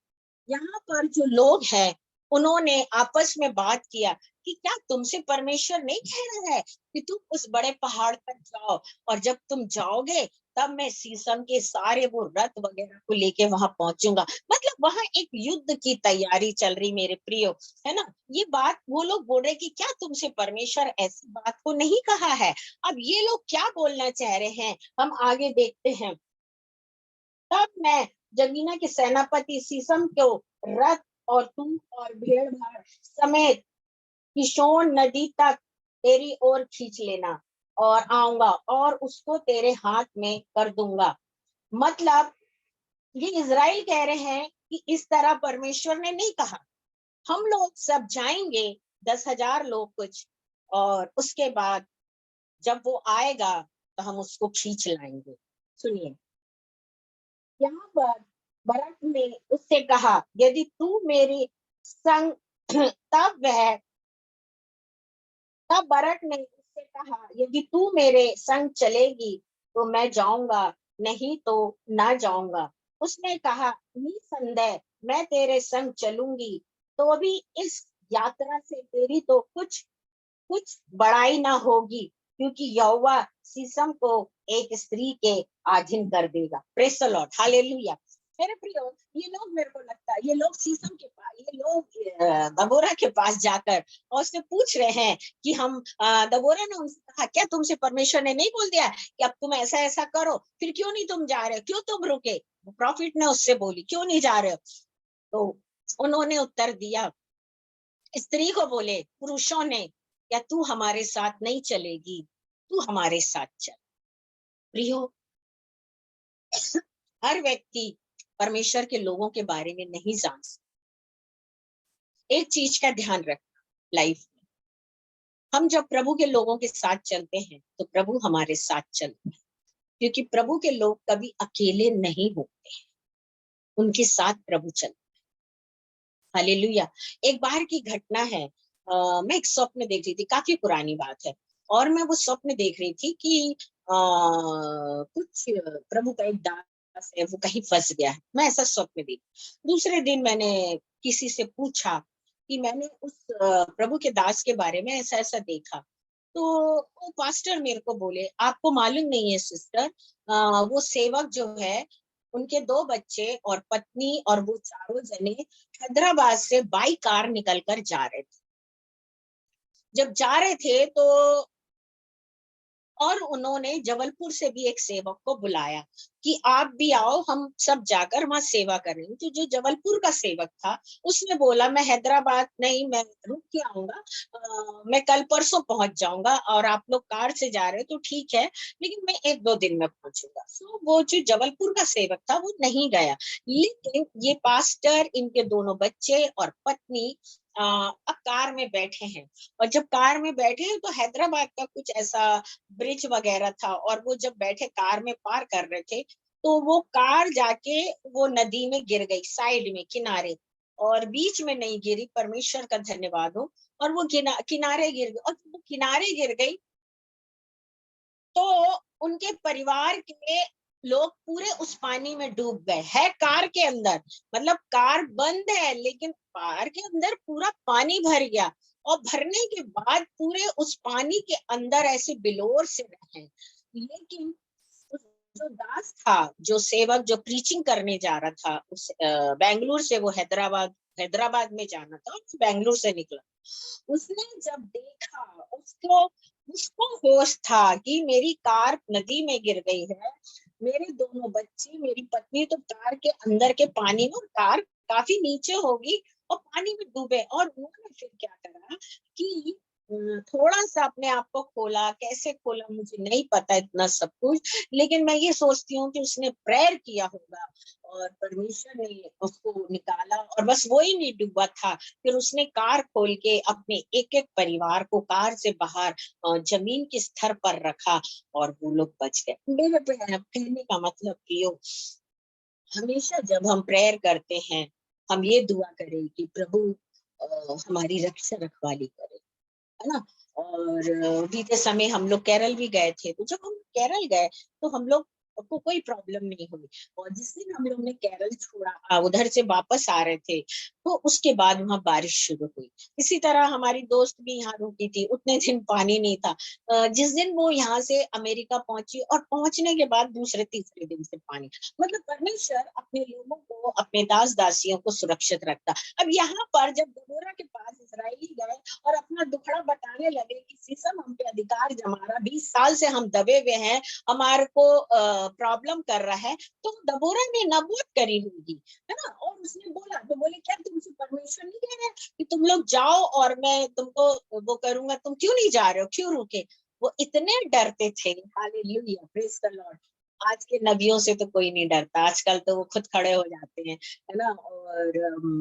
यहाँ पर जो लोग हैं उन्होंने आपस में बात किया कि क्या तुमसे परमेश्वर नहीं कह रहा है कि तुम उस बड़े पहाड़ पर जाओ, और जब तुम जाओगे तब मैं शीशम के सारे वो रथ वगैरह को लेके वहां पहुंचूंगा। मतलब वहां एक युद्ध की तैयारी चल रही मेरे प्रियो, है ना। ये बात वो लोग बोल रहे कि क्या तुमसे परमेश्वर ऐसी बात को नहीं कहा है। अब ये लोग क्या बोलना चाह रहे हैं, हम आगे देखते हैं। तब मैं जमीना के सेनापति शीशम को रथ और तू और भेड़ भाड़ समेत किशोन नदी तक तेरी ओर खींच लेना, और आऊंगा और उसको तेरे हाथ में कर दूंगा। मतलब ये इज़राइल कह रहे हैं कि इस तरह परमेश्वर ने नहीं कहा, हम लोग सब जाएंगे 10,000 लोग कुछ, और उसके बाद जब वो आएगा तो हम उसको खींच लाएंगे। सुनिए, यहाँ पर बरत ने उससे कहा, यदि तू मेरे संग तब बरत ने उससे कहा, यदि तू मेरे संग चलेगी तो मैं जाऊंगा, नहीं तो ना जाऊंगा। उसने कहा, निसंदेह मैं तेरे संग चलूंगी, तो भी इस यात्रा से तेरी तो कुछ कुछ बड़ाई ना होगी, क्योंकि यहोवा शीशम को एक स्त्री के अधीन कर देगा। Praise the Lord, hallelujah. मेरे प्रियो, ये लोग, मेरे को लगता है ये लोग शीशम के पास, ये लोग दबोरा के पास जाकर और उससे पूछ रहे हैं कि हम दबोरा ने उनसे कहा, क्या तुमसे परमेश्वर ने नहीं बोल दिया कि अब तुम ऐसा ऐसा करो, फिर क्यों नहीं तुम जा रहे हो, क्यों तुम रुके। प्रॉफिट ने उससे बोली, क्यों नहीं जा रहे हो। तो उन्होंने उत्तर दिया, स्त्री को बोले पुरुषों ने, या तू हमारे साथ नहीं चलेगी, तू हमारे साथ चल। प्रियो, हर व्यक्ति परमेश्वर के लोगों के बारे में नहीं जान सकता। एक चीज का ध्यान रखना, लाइफ में हम जब प्रभु के लोगों के साथ चलते हैं तो प्रभु हमारे साथ चलते हैं, क्योंकि प्रभु के लोग कभी अकेले नहीं होते हैं, उनके साथ प्रभु चलते हैं। हालेलुया। एक बार की घटना है, मैं एक स्वप्न देख रही थी, काफी पुरानी बात है, और मैं वो स्वप्न देख रही थी कि कुछ प्रभु का एक दास है, वो कहीं फंस गया है। मैं ऐसा स्वप्न देखी। दूसरे दिन मैंने किसी से पूछा कि मैंने उस प्रभु के दास के बारे में ऐसा ऐसा देखा। तो वो पास्टर मेरे को बोले, आपको मालूम नहीं है सिस्टर, वो सेवक जो है, उनके 2 बच्चे और पत्नी और वो चारों जने हैदराबाद से बाई कार निकलकर जा रहे थे। जब जा रहे थे तो और उन्होंने जबलपुर से भी एक सेवक को बुलाया कि आप भी आओ, हम सब जाकर वहां सेवा करेंगे। तो जो जबलपुर का सेवक था उसने बोला, मैं हैदराबाद नहीं, मैं रुक के आऊंगा, मैं कल परसों पहुंच जाऊंगा, और आप लोग कार से जा रहे हो तो ठीक है, लेकिन मैं 1-2 दिन में पहुंचूंगा। तो वो जो जबलपुर का सेवक था वो नहीं गया, लेकिन ये पास्टर, इनके दोनों बच्चे और पत्नी अब कार में बैठे हैं। और जब कार में बैठे हैं तो हैदराबाद का कुछ ऐसा ब्रिज वगैरह था, और वो जब बैठे कार में पार कर रहे थे तो वो कार जाके वो नदी में गिर गई, साइड में किनारे, और बीच में नहीं गिरी, परमेश्वर का धन्यवाद हो। और वो किनारे गिर गई, और वो किनारे गिर गई तो उनके परिवार के लोग पूरे उस पानी में डूब गए, है कार के अंदर। मतलब कार बंद है लेकिन कार के अंदर पूरा पानी भर गया, और भरने के बाद पूरे उस पानी के अंदर ऐसे बिलोर से रहे। लेकिन उस जो दास था, जो सेवक, जो प्रीचिंग करने जा रहा था, उस बेंगलुरु से वो हैदराबाद में जाना था, और बेंगलुरु से निकला। उसने जब देखा, उसको उसको होश था कि मेरी कार नदी में गिर गई है, मेरे दोनों बच्चे, मेरी पत्नी तो कार के अंदर के पानी में, कार काफी नीचे होगी और पानी में डूबे। और उन्होंने फिर क्या करा कि थोड़ा सा अपने आप को खोला, कैसे खोला मुझे नहीं पता इतना सब कुछ, लेकिन मैं ये सोचती हूँ कि उसने प्रेयर किया होगा और परमेश्वर ने उसको निकाला, और बस वो ही नहीं डूबा था। फिर उसने कार खोल के अपने एक एक परिवार को कार से बाहर जमीन के स्तर पर रखा, और वो लोग बच गए। मेरे कहने का मतलब प्रियो, हमेशा जब हम प्रेयर करते हैं, हम ये दुआ करें कि प्रभु हमारी रक्षा रखवाली करे, है ना। और बीते समय हम लोग केरल भी गए थे, तो जब हम केरल गए तो हम लोग को कोई प्रॉब्लम नहीं हुई। और जिस दिन हम लोग ने केरल छोड़ा, उधर से वापस आ रहे थे, तो उसके बाद वहां बारिश शुरू हुई। इसी तरह हमारी दोस्त भी यहाँ रुकी थी, उतने दिन पानी नहीं था। जिस दिन वो यहाँ से अमेरिका पहुंची, और पहुंचने के बाद दूसरे तीसरे दिन से पानी। मतलब परमेश्वर अपने लोगों को, अपने दास दासियों को सुरक्षित रखता। अब यहाँ पर जब दबोरा के पास इस्राएली गए और अपना दुखड़ा बताने लगे कि सीसम हम पे अधिकार जमा रहा, 20 साल से हम दबे हुए हैं, हमारे को प्रॉब्लम कर रहा है, तो दबोरा ने नबूवत करी होगी, है ना। और उसने बोला, तो बोले क्या तुमसे परमेश्वर नहीं कह रहे कि तुम लोग जाओ और मैं तुमको वो करूंगा, तुम क्यों नहीं जा रहे हो, क्यों रुके। वो इतने डरते थे। Hallelujah, praise the Lord. आज के नबियों से तो कोई नहीं डरता, आजकल तो वो खुद खड़े हो जाते हैं, है ना, और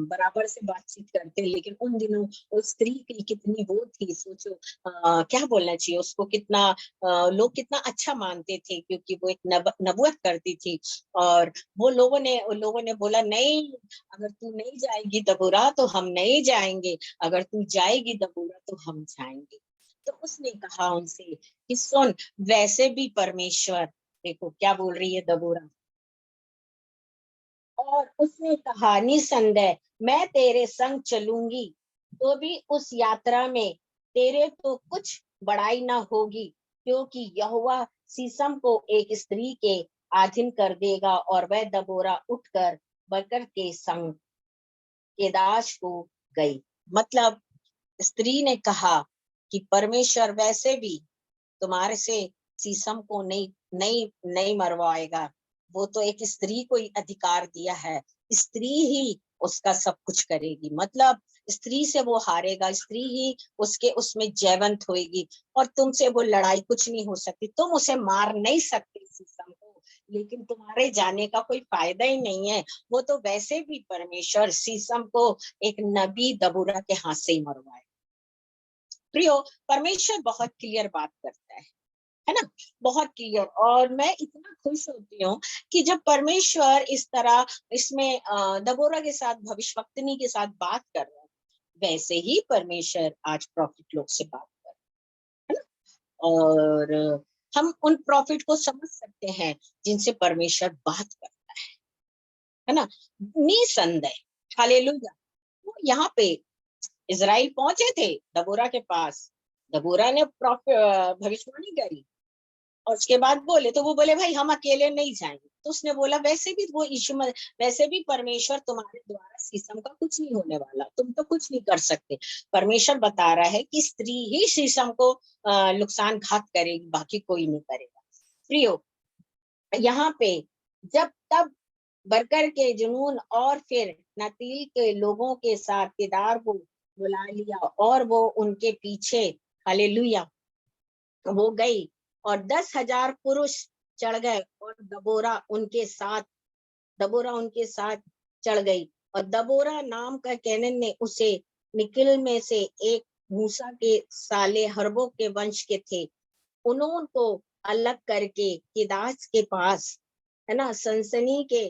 बराबर से बातचीत करते हैं। लेकिन उन दिनों उस स्त्री की कितनी वो थी, सोचो, क्या बोलना चाहिए उसको, कितना लोग कितना अच्छा मानते थे, क्योंकि वो एक नबूवत करती थी। और वो लोगों ने बोला, नहीं, अगर तू नहीं जाएगी दबोरा तो हम नहीं जाएंगे, अगर तू जाएगी दबोरा तो हम जाएंगे। तो उसने कहा उनसे कि सुन, वैसे भी परमेश्वर, देखो क्या बोल रही है दबोरा, और उसने कहा, निसंदेह मैं तेरे संग चलूंगी, तो भी उस यात्रा में तेरे तो कुछ बड़ाई ना होगी, क्योंकि यहोवा सीसम को एक स्त्री के अधीन कर देगा। और वह दबोरा उठकर बकर के संग केदाश को गई। मतलब स्त्री ने कहा कि परमेश्वर वैसे भी तुम्हारे से सीसम को नहीं नहीं नहीं मरवाएगा, वो तो एक स्त्री को ही अधिकार दिया है, स्त्री ही उसका सब कुछ करेगी। मतलब स्त्री से वो हारेगा, स्त्री ही उसके उसमें जयवंत होएगी, और तुमसे वो लड़ाई कुछ नहीं हो सकती, तुम उसे मार नहीं सकते सीसम को, लेकिन तुम्हारे जाने का कोई फायदा ही नहीं है। वो तो वैसे भी परमेश्वर सीसम को एक नबी दबूरा के हाथ से ही मरवाए। प्रियो, परमेश्वर बहुत क्लियर बात करता है ना, बहुत क्लियर। और मैं इतना खुश होती हूँ कि जब परमेश्वर इस तरह इसमें दबोरा के साथ, भविष्यवक्तनी के साथ बात कर रहा है, वैसे ही परमेश्वर आज प्रॉफिट लोग से बात कर रहा है ना। और हम उन प्रॉफिट को समझ सकते हैं जिनसे परमेश्वर बात करता है ना, निसंदेह। हालेलुया। वो यहाँ पे इज़राइल पहुंचे थे दबोरा के पास, दबोरा ने भविष्यवाणी करी, और उसके बाद बोले, तो वो बोले, भाई हम अकेले नहीं जाएंगे। तो उसने बोला, वैसे भी वो वैसे भी परमेश्वर तुम्हारे द्वारा शीशम का कुछ नहीं होने वाला, तुम तो कुछ नहीं कर सकते। परमेश्वर बता रहा है कि स्त्री ही शीशम को नुकसान घात करेगी, बाकी कोई नहीं करेगा। प्रियो, यहाँ पे जब तब बरकर के जुनून और फिर नतील के लोगों के साथ केदार को बुला लिया, और वो उनके पीछे, हालेलुया, वो गई, और 10,000 पुरुष चढ़ गए, और दबोरा उनके साथ चढ़ गई। और दबोरा नाम का कैनन ने उसे निकिल में से एक मूसा के साले हरबो के वंश के थे, उनको अलग करके केदास के पास, है ना, सनसनी के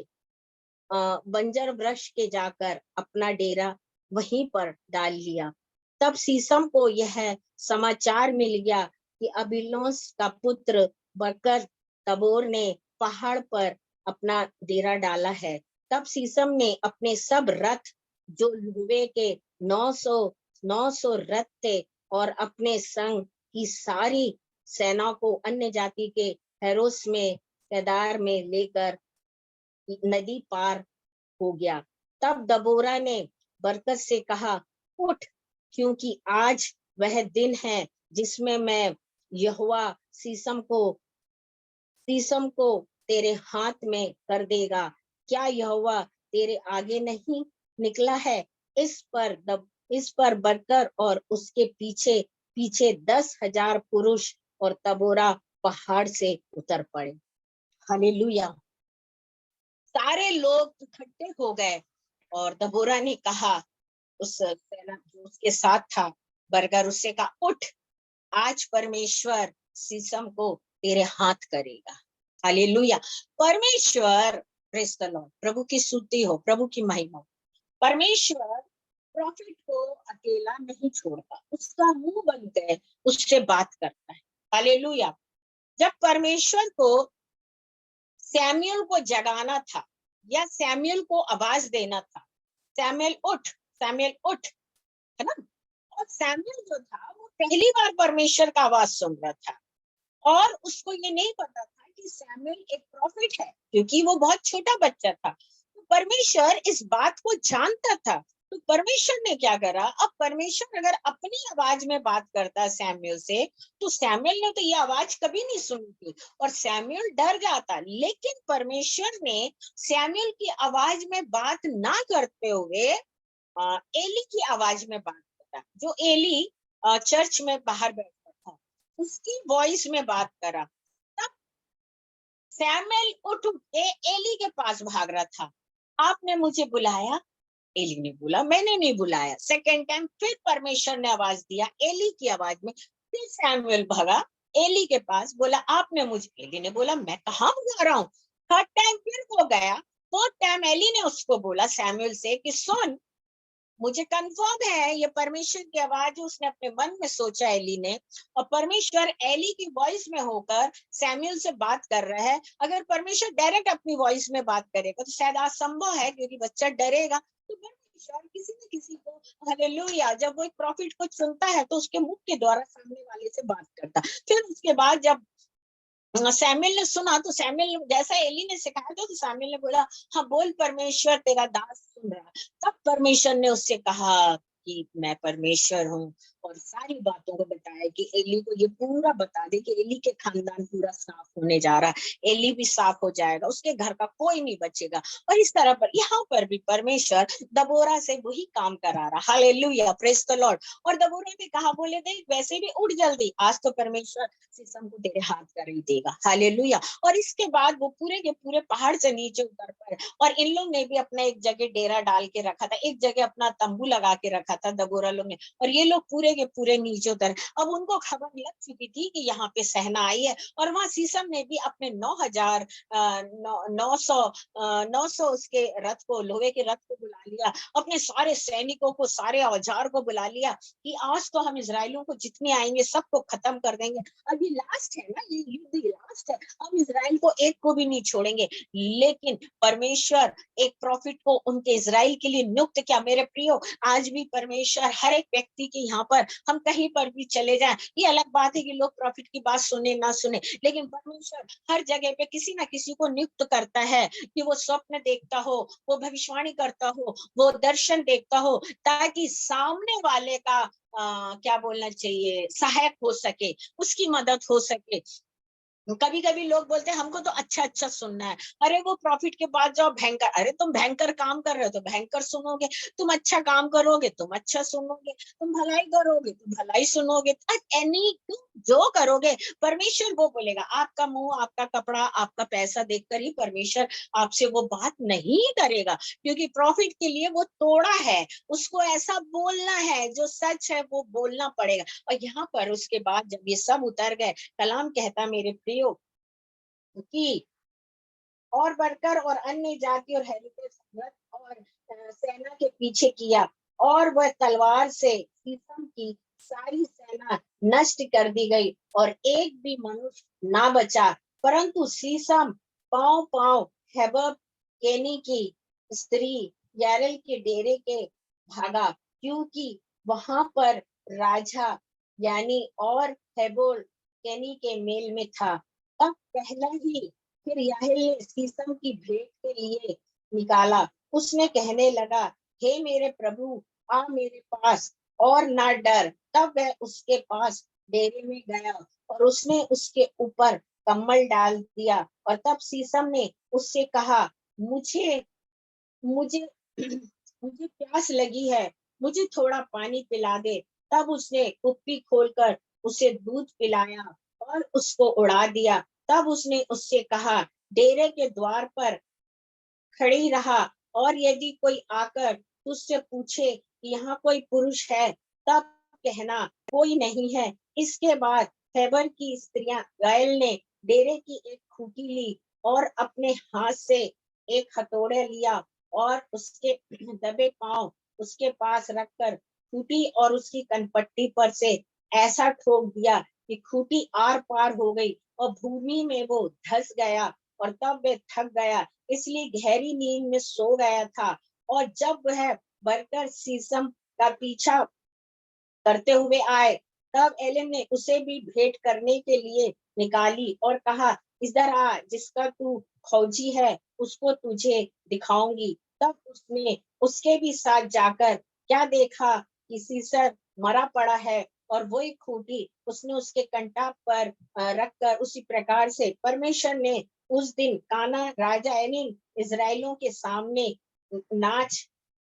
बंजर वृक्ष के जाकर अपना डेरा वहीं पर डाल लिया। तब सीसम को यह समाचार मिल गया कि अबीलोस का पुत्र बकर तबोर ने पहाड़ पर अपना डेरा डाला है। तब सीसम ने अपने सब रथ, जो लुहवे के 900 रथ थे, और अपने संग की सारी सेना को अन्य जाति के हेरोस में केदार में लेकर नदी पार हो गया। तब दबोरा ने बरकत से कहा, उठ, क्योंकि आज वह दिन है जिसमें मैं यहोवा शीशम को तेरे हाथ में कर देगा। क्या यहोवा तेरे आगे नहीं निकला है। इस पर बरकर और उसके पीछे पीछे 10,000 पुरुष और तबोरा पहाड़ से उतर पड़े। हालेलुया। सारे लोग इकट्ठे हो गए, और दबोरा ने कहा, उस सेना जो उसके साथ था, बरगर, उससे कहा, उठ, आज परमेश्वर सीसम को तेरे हाथ करेगा। हालेलुया। परमेश्वर, प्रेज द लॉर्ड, प्रभु की स्तुति हो, प्रभु की महिमा। परमेश्वर प्रॉफिट को अकेला नहीं छोड़ता, उसका मुंह बनकर उससे बात करता है। हालेलुया। जब परमेश्वर को सैमुअल को जगाना था या सैमुअल को आवाज देना था, सैमुअल उठ, सैमुअल उठ, है ना। और सैमुअल जो था वो पहली बार परमेश्वर का आवाज सुन रहा था, और उसको ये नहीं पता था कि सैमुअल एक प्रॉफिट है, क्योंकि वो बहुत छोटा बच्चा था। तो परमेश्वर इस बात को जानता था। तो परमेश्वर ने क्या करा, अब परमेश्वर अगर अपनी आवाज में बात करता है सैमुअल से, तो सैमुअल ने तो ये आवाज कभी नहीं सुनी थी और सैमुअल डर जाता। लेकिन परमेश्वर ने सैमुअल की आवाज में बात ना करते हुए एली की आवाज में बात करा, जो एली चर्च में बाहर बैठा था, उसकी वॉइस में बात करा। तब सैमुअल उठ के एली के पास भाग रहा था। आपने मुझे बुलाया? एली ने बोला मैंने नहीं बुलाया। सेकेंड टाइम फिर परमेश्वर ने आवाज दिया एली की आवाज में, फिर सैमुअल भागा एली के पास, बोला आपने मुझे? एली ने बोला मैं कहाँ बुला रहा हूँ। थर्ड टाइम फिर वो गया, फोर्थ टाइम एली ने उसको बोला सैमुअल से कि सुन, मुझे कंफर्म है ये परमेश्वर की आवाज उसने अपने मन में सोचा एली ने, और परमेश्वर एली की वॉइस में होकर सैमुअल से बात कर रहा है। अगर परमेश्वर डायरेक्ट अपनी वॉइस में बात करेगा तो शायद असंभव है, क्योंकि बच्चा डरेगा। तो परमेश्वर किसी न किसी को, हालेलुया, जब वो एक प्रॉफिट को चुनता है तो उसके मुख के द्वारा सामने वाले से बात करता। फिर उसके बाद जब सैमुअल ने सुना तो सैमुअल जैसा एली ने सिखाया था, तो सैमुअल ने बोला हाँ बोल परमेश्वर, तेरा दास सुन रहा। तब परमेश्वर ने उससे कहा कि मैं परमेश्वर हूँ, और सारी बातों को बताया कि एली को ये पूरा बता दे कि एली के खानदान पूरा साफ होने जा रहा है, एली भी साफ हो जाएगा, उसके घर का कोई नहीं बचेगा। और इस तरह पर यहाँ पर भी परमेश्वर दबोरा से वही काम करा रहा। Hallelujah, praise the Lord. और दबोरा ने कहा, बोले देख वैसे भी उठ जल्दी, आज तो परमेश्वर शीशम को तेरे हाथ कर ही देगा। हालेलुया। और इसके बाद वो पूरे के पूरे पहाड़ से नीचे उतर पड़े, और इन लोग ने भी अपना एक जगह डेरा डाल के रखा था, एक जगह अपना तंबू लगा के रखा था दबोरा लोग ने, और ये लोग पूरे के पूरे नीचे उतर। अब उनको खबर लग चुकी थी कि यहाँ पे सेना आई है, और वहां शीशम ने भी अपने 9,000 900 उसके रथ को, लोहे के रथ को बुला लिया, अपने सारे सैनिकों को, सारे औजार को बुला लिया कि आज तो हम इजराइलियों को जितने आएंगे सबको खत्म कर देंगे। अभी लास्ट है ना, ये युद्ध लास्ट है, हम इजराइल को एक को भी नहीं छोड़ेंगे। लेकिन परमेश्वर एक प्रॉफिट को उनके इजराइल के लिए नियुक्त किया। मेरे प्रियो, आज भी परमेश्वर हर एक व्यक्ति के यहाँ पर, हम कहीं पर भी चले जाएं, ये अलग बात है कि लोग प्रॉफिट की बात सुने ना सुने, लेकिन परमेश्वर हर जगह पे किसी ना किसी को नियुक्त करता है कि वो स्वप्न देखता हो, वो भविष्यवाणी करता हो, वो दर्शन देखता हो, ताकि सामने वाले का क्या बोलना चाहिए, सहायक हो सके, उसकी मदद हो सके। कभी कभी लोग बोलते हैं हमको तो अच्छा अच्छा सुनना है। अरे वो प्रॉफिट के बाद जाओ भयंकर, अरे तुम भयंकर काम कर रहे हो तो भयंकर सुनोगे, तुम अच्छा काम करोगे तुम अच्छा सुनोगे, तुम भलाई करोगे तो भलाई सुनोगे, एनी तुम जो करोगे परमेश्वर वो बोलेगा। आपका मुंह, आपका कपड़ा, आपका पैसा देखकर ही परमेश्वर आपसे वो बात नहीं करेगा, क्योंकि प्रॉफिट के लिए वो तोड़ा है, उसको ऐसा बोलना है, जो सच है वो बोलना पड़ेगा। और यहाँ पर उसके बाद जब ये सब उतर गए, कलाम कहता मेरे प्रियो कि और बढ़कर और अन्य जाति और हेरिटेज रथ और सेना के पीछे किया, और वह तलवार से शीशम की सारी सेना नष्ट कर दी गई, और एक भी मनुष्य ना बचा। परंतु शीशम पांव पांव हेबर केनी की स्त्री यारेल के डेरे के भागा, क्योंकि वहां पर राजा यानी और हेबोर केनी के मेल में था। तब पहला ही फिर याहेल ने शीशम की भेंट के लिए निकाला। उसने कहने लगा, हे मेरे प्रभु, आ मेरे पास और ना डर। तब वह उसके पास डेरे में गया, और उसने उसके ऊपर कम्बल डाल दिया। और तब शीशम ने उससे कहा, मुझे मुझे मुझे प्यास लगी है, मुझे थोड़ा पानी पिला दे। तब उसने कुप्पी खोलकर उसे दूध पिलाया और उसको उड़ा दिया। तब उसने उससे कहा, डेरे के द्वार पर खड़ी रहा, और यदि कोई आकर तुझसे पूछे कि यहाँ कोई पुरुष है, तब कहना कोई नहीं है। इसके बाद खैबर की स्त्रियां गायल ने डेरे की एक खूंटी ली, और अपने हाथ से एक हथौड़ा लिया, और उसके दबे पांव उसके पास रखकर खूंटी और उसकी कनपट्टी पर से ऐसा ठोक दिया कि खूंटी आर पार हो गई, और भूमि में वो धस गया, और तब वह थक गया, इसलिए गहरी नींद में सो गया था। और जब वह वर्कर शीशम का पीछा करते हुए आए, तब एलेन ने उसे भी भेंट करने के लिए निकाली और कहा, इधर आ, जिसका तू फौजी है उसको तुझे दिखाऊंगी। तब उसने उसके भी साथ जाकर क्या देखा कि सीसर मरा पड़ा है, और वही खूंटी उसने उसके कंटा पर रखकर उसी प्रकार से परमेश्वर ने उस दिन काना राजा एलिन इजराइलों के सामने नाच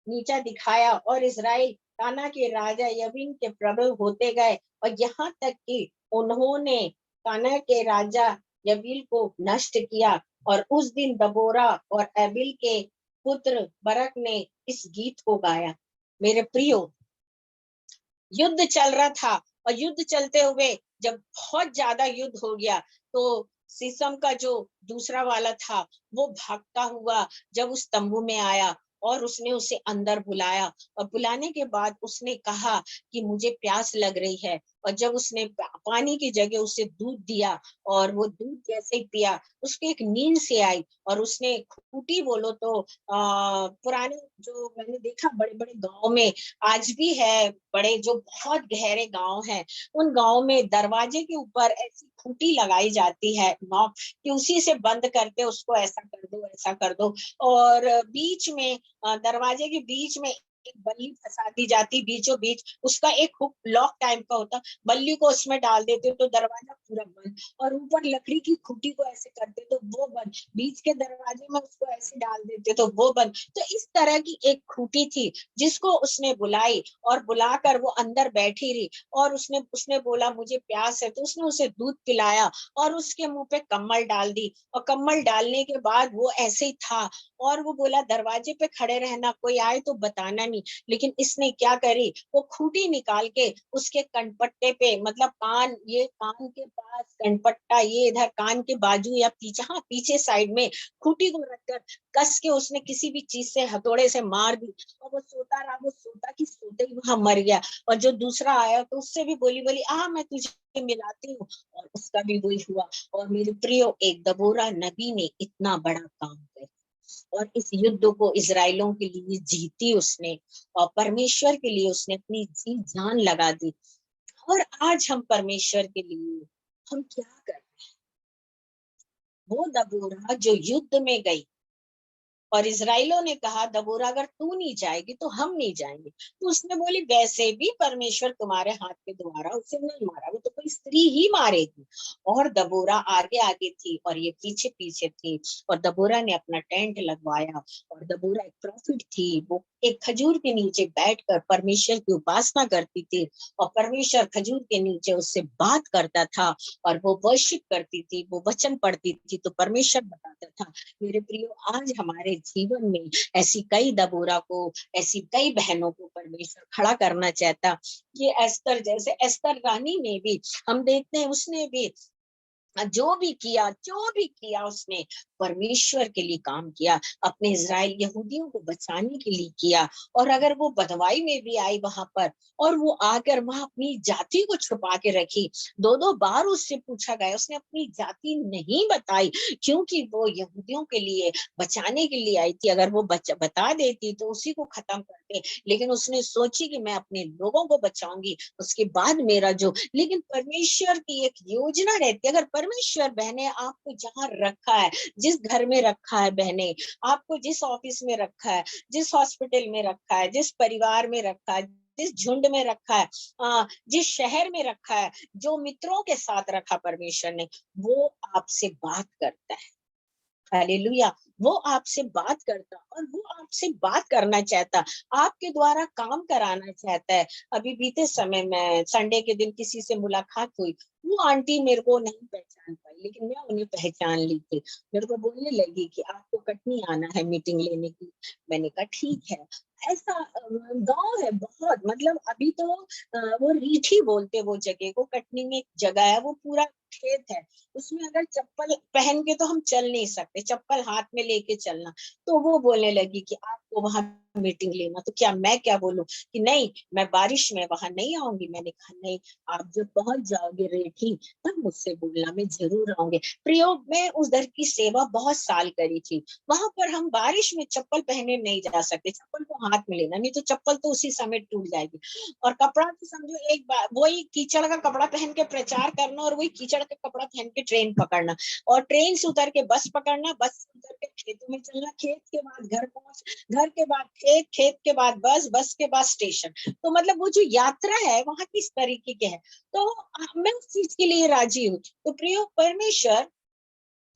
नीचा दिखाया, और इजराइल काना के राजा यबीन के प्रबल होते गए, और यहाँ तक कि उन्होंने काना के राजा यबील को नष्ट किया। और उस दिन दबोरा और एबिल के पुत्र बरक ने इस गीत को गाया। मेरे प्रियो, युद्ध चल रहा था, और युद्ध चलते हुए जब बहुत ज्यादा युद्ध हो गया, तो सीसम का जो दूसरा वाला था वो भागता हुआ जब उस तंबू में आया, और उसने उसे अंदर बुलाया, और बुलाने के बाद उसने कहा कि मुझे प्यास लग रही है। और जब उसने पानी की जगह उसे दूध दिया, और वो दूध जैसे ही पिया, उसको एक नींद से आई, और उसने खूंटी बोलो तो पुराने जो मैंने देखा बड़े बड़े गांव में आज भी है, बड़े जो बहुत गहरे गांव हैं, उन गांव में दरवाजे के ऊपर ऐसी खूंटी लगाई जाती है, नॉक, कि उसी से बंद करके उसको ऐसा कर दो, ऐसा कर दो। और बीच में दरवाजे के बीच में एक बल्ली फंसा दी जाती, बीचों बीच उसका एक हुक लॉक टाइप का होता, बल्ली को उसमें डाल देते तो दरवाजा पूरा बंद, और ऊपर लकड़ी की खूंटी को ऐसे करते तो वो बंद, बीच के दरवाजे में उसको ऐसे डाल देते तो वो बंद। तो इस तरह की एक खूंटी थी जिसको उसने बुलाई, और बुलाकर वो अंदर बैठी रही, और उसने उसने बोला मुझे प्यास है, तो उसने उसे दूध पिलाया, और उसके मुंह पे कम्बल डाल दी, और कम्बल डालने के बाद वो ऐसे ही था। और वो बोला दरवाजे पे खड़े रहना, कोई आए तो बताना नहीं। लेकिन इसने क्या करी, वो खूंटी निकाल के उसके कनपट्टे पे, मतलब कान, ये कान के पास कनपट्टा, ये इधर कान के बाजू या पीछे, हाँ पीछे साइड में खूंटी को रखकर कस के उसने किसी भी चीज से हथौड़े से मार दी, और वो सोता रहा, वो सोता की सोते ही वहां मर गया। और जो दूसरा आया तो उससे भी बोली बोली आ मैं तुझे मिलाती हूँ, और उसका भी वही हुआ। और मेरे प्रियो, एक दबोरा नबी ने इतना बड़ा काम किया, और इस युद्ध को इजराइलों के लिए जीती उसने, और परमेश्वर के लिए उसने अपनी जी जान लगा दी। और आज हम परमेश्वर के लिए हम क्या कर रहे हैं? वो दबोरा जो युद्ध में गई, और इजराइलों ने कहा दबोरा अगर तू नहीं जाएगी तो हम नहीं जाएंगे, तो उसने बोली वैसे भी परमेश्वर तुम्हारे हाथ के द्वारा उसे नहीं मारा, वो तो कोई स्त्री ही मारेगी। और दबोरा आगे आगे थी और ये पीछे पीछे थी, और दबोरा ने अपना टेंट लगवाया। और दबोरा एक प्रॉफिट थी, वो एक खजूर के नीचे बैठकर परमेश्वर की उपासना करती थी, और परमेश्वर खजूर के नीचे उससे बात करता था, और वो वर्शिप करती थी, वो वचन पढ़ती थी तो परमेश्वर बताता था। मेरे प्रियो, आज हमारे जीवन में ऐसी कई दबोरा को, ऐसी कई बहनों को परमेश्वर खड़ा करना चाहता। ये एस्तर, जैसे एस्तर रानी ने भी, हम देखते हैं उसने भी जो भी किया उसने परमेश्वर के लिए काम किया, अपने इजराइल यहूदियों को बचाने के लिए किया। और अगर वो बदवाई में भी आई वहां पर, और वो आकर वहां अपनी जाति को छुपा के रखी, दो दो बार उससे पूछा गया, उसने अपनी जाति नहीं बताई, क्योंकि वो यहूदियों के लिए बचाने के लिए आई थी। अगर वो बता देती तो उसी को खत्म करते, लेकिन उसने सोची कि मैं अपने लोगों को बचाऊंगी, उसके बाद मेरा जो, लेकिन परमेश्वर की एक योजना रहती है। अगर परमेश्वर, बहने आपको जहां रखा है, जिस घर में रखा है, बहने आपको जिस ऑफिस में रखा है, जिस हॉस्पिटल में रखा है, जिस परिवार में रखा है, जिस झुंड में रखा है, जिस शहर में रखा है, जो मित्रों के साथ रखा परमेश्वर ने, वो आपसे बात करता है। हालेलुया। वो आपसे बात करता, और वो आपसे बात करना चाहता, आपके द्वारा काम कराना चाहता है। अभी बीते समय में संडे के दिन किसी से मुलाकात हुई, वो आंटी मेरे को नहीं पहचान पाई, लेकिन मैं उन्हें पहचान ली थी। मेरे को बोलने लगी कि आपको कटनी आना है मीटिंग लेने की। मैंने कहा ठीक है। ऐसा गांव है बहुत, मतलब अभी तो वो रीठी बोलते, वो जगह को, कटनी में एक जगह है, वो पूरा खेत है, उसमें अगर चप्पल पहन के तो हम चल नहीं सकते, चप्पल हाथ में लेके चलना। तो वो बोलने लगी कि आपको वहां मीटिंग लेना, तो क्या मैं क्या बोलूं कि नहीं मैं बारिश में वहां नहीं आऊंगी। मैंने कहा नहीं, आप जब पहुंच जाओगे रेठी तब मुझसे बोलना, मैं जरूर आऊंगी। प्रयोग में उधर की सेवा बहुत साल करी थी, वहां पर हम बारिश में चप्पल पहने नहीं जा सकते, चप्पल को हाथ में लेना, नहीं तो चप्पल तो उसी समय टूट जाएगी। और कपड़ा तो समझो एक बार वही कीचड़ का कपड़ा पहन के प्रचार करना और वही कीचड़ का कपड़ा पहन के ट्रेन पकड़ना, और ट्रेन से उतर के बस पकड़ना, बस से उतर के खेतों में चलना, खेत के बाद घर पहुंच, घर के बाद खेत, खेत के बाद बस, बस के बाद स्टेशन। तो मतलब वो जो यात्रा है वहां किस तरीके के है, तो मैं उस चीज के लिए राजी हूँ। तो प्रिय परमेश्वर,